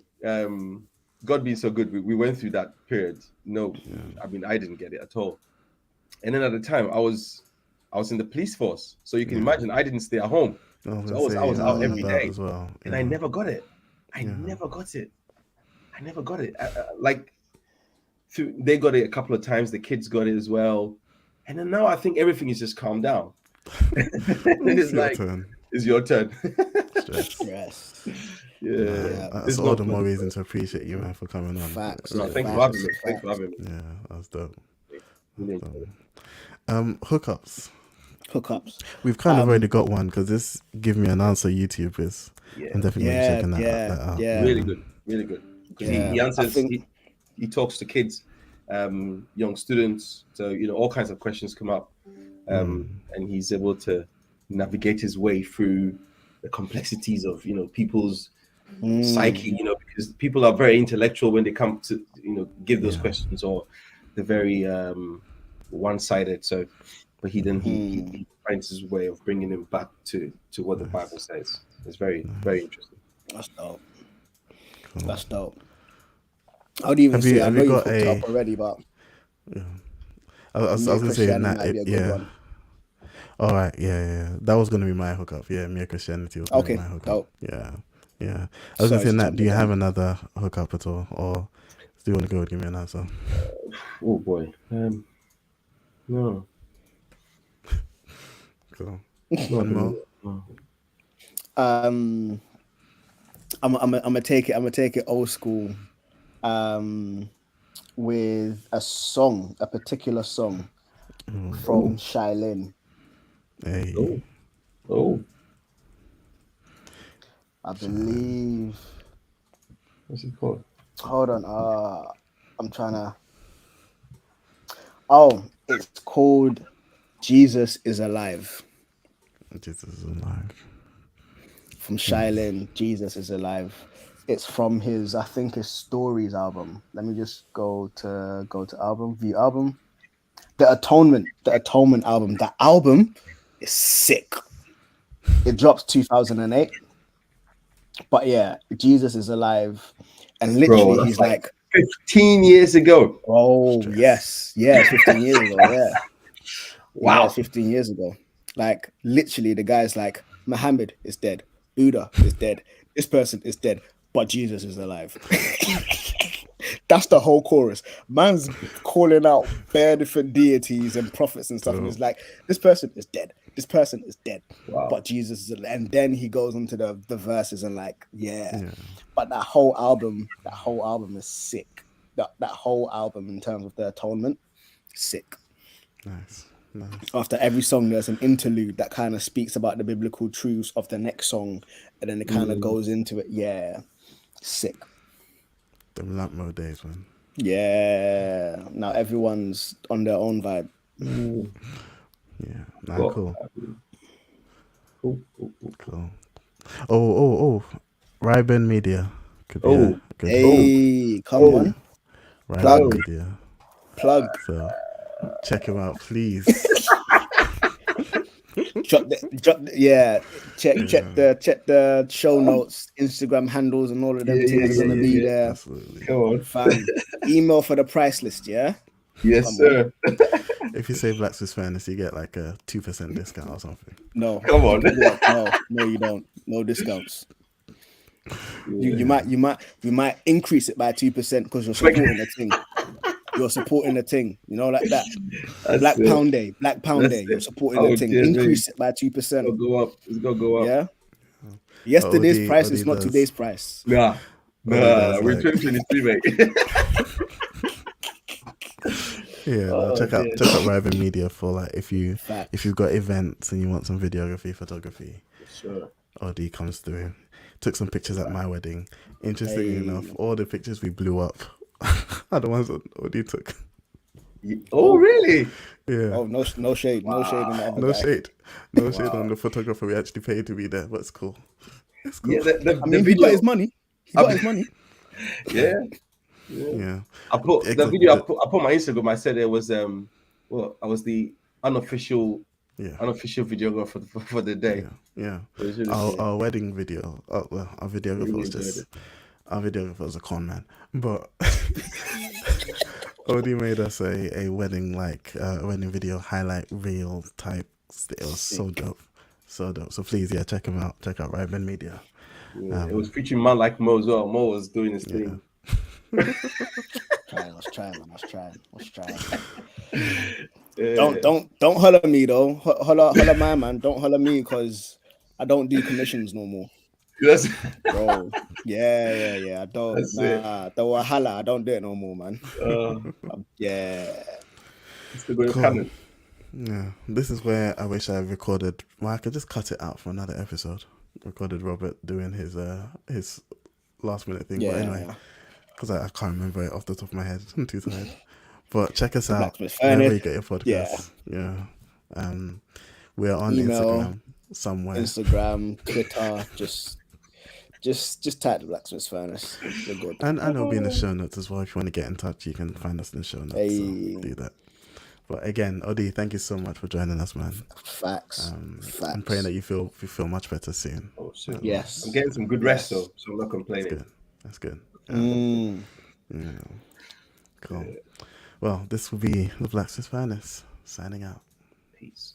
God being so good, we went through that period. No, I mean, I didn't get it at all. And then at the time, I was in the police force, so you can imagine I didn't stay at home. I was So gonna say, I was out every about day, as well. and I never got it. I never got it. Like they got it a couple of times. The kids got it as well, and then now I think everything is just calmed down. It's your like turn. it's your turn. Stress. Yes. Yeah, That's it's all not the fun. more reason to appreciate you, man, for coming on. Facts. No, thanks for Facts, having me. Thanks for having me. Yeah, that's dope. Really enjoyed it. Hookups. Hookups. We've kind of already got one because this Give Me an Answer YouTube is. Yeah. I'm definitely Yeah, checking that yeah, out. yeah. Really good, really good. Because Yeah, he I answers, think- he talks to kids, young students. So all kinds of questions come up, and he's able to navigate his way through the complexities of people's psyche. Because people are very intellectual when they come to give those questions, or they're very one-sided. So, but he finds his way of bringing him back to what the Bible says. It's very very interesting. That's dope. Cool. That's dope. I would even say I know you've hooked a- up already, but I was Mia gonna say Christiani that. might be a good Yeah. one. All right. Yeah. That was gonna be my hookup. Yeah, Mere Christianity was gonna be Okay, my hookup. dope. Yeah. I was Sorry gonna say to that. jump Do you the have gun. another hookup at all, or do you want to go and give me an answer? Oh boy, no. Cool. One more. I'm gonna take it old school, with a particular song from Shailene. Hey. Oh, I believe. what's it called? Hold on. I'm trying to. Oh, it's called "Jesus Is Alive" Jesus is alive. from Shailene. Jesus Is Alive. It's from his, I think, his Stories album. Let me just go to album, view album. The Atonement album. That album is sick. It dropped 2008. But yeah, Jesus Is Alive. And literally Bro, he's like 15 years ago. oh yes, 15 years ago. Yeah. Wow. Yeah, 15 years ago. Like literally the guy's like, Muhammad is dead, Buddha is dead, this person is dead, but Jesus is alive. That's the whole chorus. Man's calling out bare different deities and prophets and stuff, and it's like, this person is dead. This person is dead. Wow. But Jesus is, and then he goes into the verses and like, yeah. But that whole album is sick. That whole album in terms of the atonement, sick. Nice. After every song, there's an interlude that kind of speaks about the biblical truths of the next song, and then it kind of goes into it. Yeah, sick. The lamp mode days, man. Yeah. Now everyone's on their own vibe. Yeah. Nah, cool. Cool. Oh. Ryben Media. Could be a good Hey, come on. Ryben Media. Plug. So check him out, please. Check the show notes, Instagram handles, and all of them things are gonna be there. Absolutely. Come on. Fam. Email for the price list, yeah? Yes, Come sir. If you say Black Swiss Fairness, you get like a 2% discount or something. No. Come on. No, you don't. No discounts. You might increase it by 2% because you're supporting the thing. You're supporting the thing, you know, like that. Black Pound Day. You're supporting the thing. Increase it by 2%. It's gonna go up. It's gonna go up. Yeah. Yesterday's price OD is not does. today's price. Nah. does, We're like- 2023, mate. Check out Ryben Media for like if you've got events and you want some videography, photography. Sure. OD comes through. Took some pictures at my wedding. Interestingly enough, all the pictures we blew up are the ones that OD took. Oh, really? Yeah. Oh, no shade. No shade on the other No guy. shade. No shade on the photographer we actually paid to be there, but it's cool. It's cool. Yeah, the I mean, he video. got his money. Yeah. Yeah. I put It the could- video. I put on my Instagram. I said it was I was the unofficial videographer for the day. Yeah. It was really Our, cool. our wedding video. Oh, well, our videographer Really was enjoyed just it. our videographer was a con man, but OD made us a wedding wedding video highlight reel type. It was so dope, so dope. So please, check him out. Check out Ryben Media. Yeah, it was featuring man like Mo as well. Mo was doing his thing. I was trying. Yeah. Don't holler me though. Holler my man. Don't holler me because I don't do commissions no more. That's Bro. Yeah. I don't. That's it. Though I holler, I don't do it no more, man. Yeah. it's the good Cool. canon. Yeah, this is where I wish I recorded. Well, I could just cut it out for another episode. Recorded Robert doing his last minute thing. Yeah. But anyway, because I can't remember it off the top of my head. I'm too tired. But check us out Blacksmith wherever Furnace. you get your podcasts. Yeah. We're on Email, Instagram somewhere. Instagram, Twitter, just type the Blacksmith Furnace. We're good. And it'll be in the show notes as well. If you want to get in touch, you can find us in the show notes. Hey. So do that. But again, Odi, thank you so much for joining us, man. Facts. I'm praying that you feel much better soon. Oh, shit. Yes. I'm getting some good rest though, so I'm not complaining. That's good. Mm. Yeah. Cool. Well, this will be the Blacksmith Finest signing out. Peace.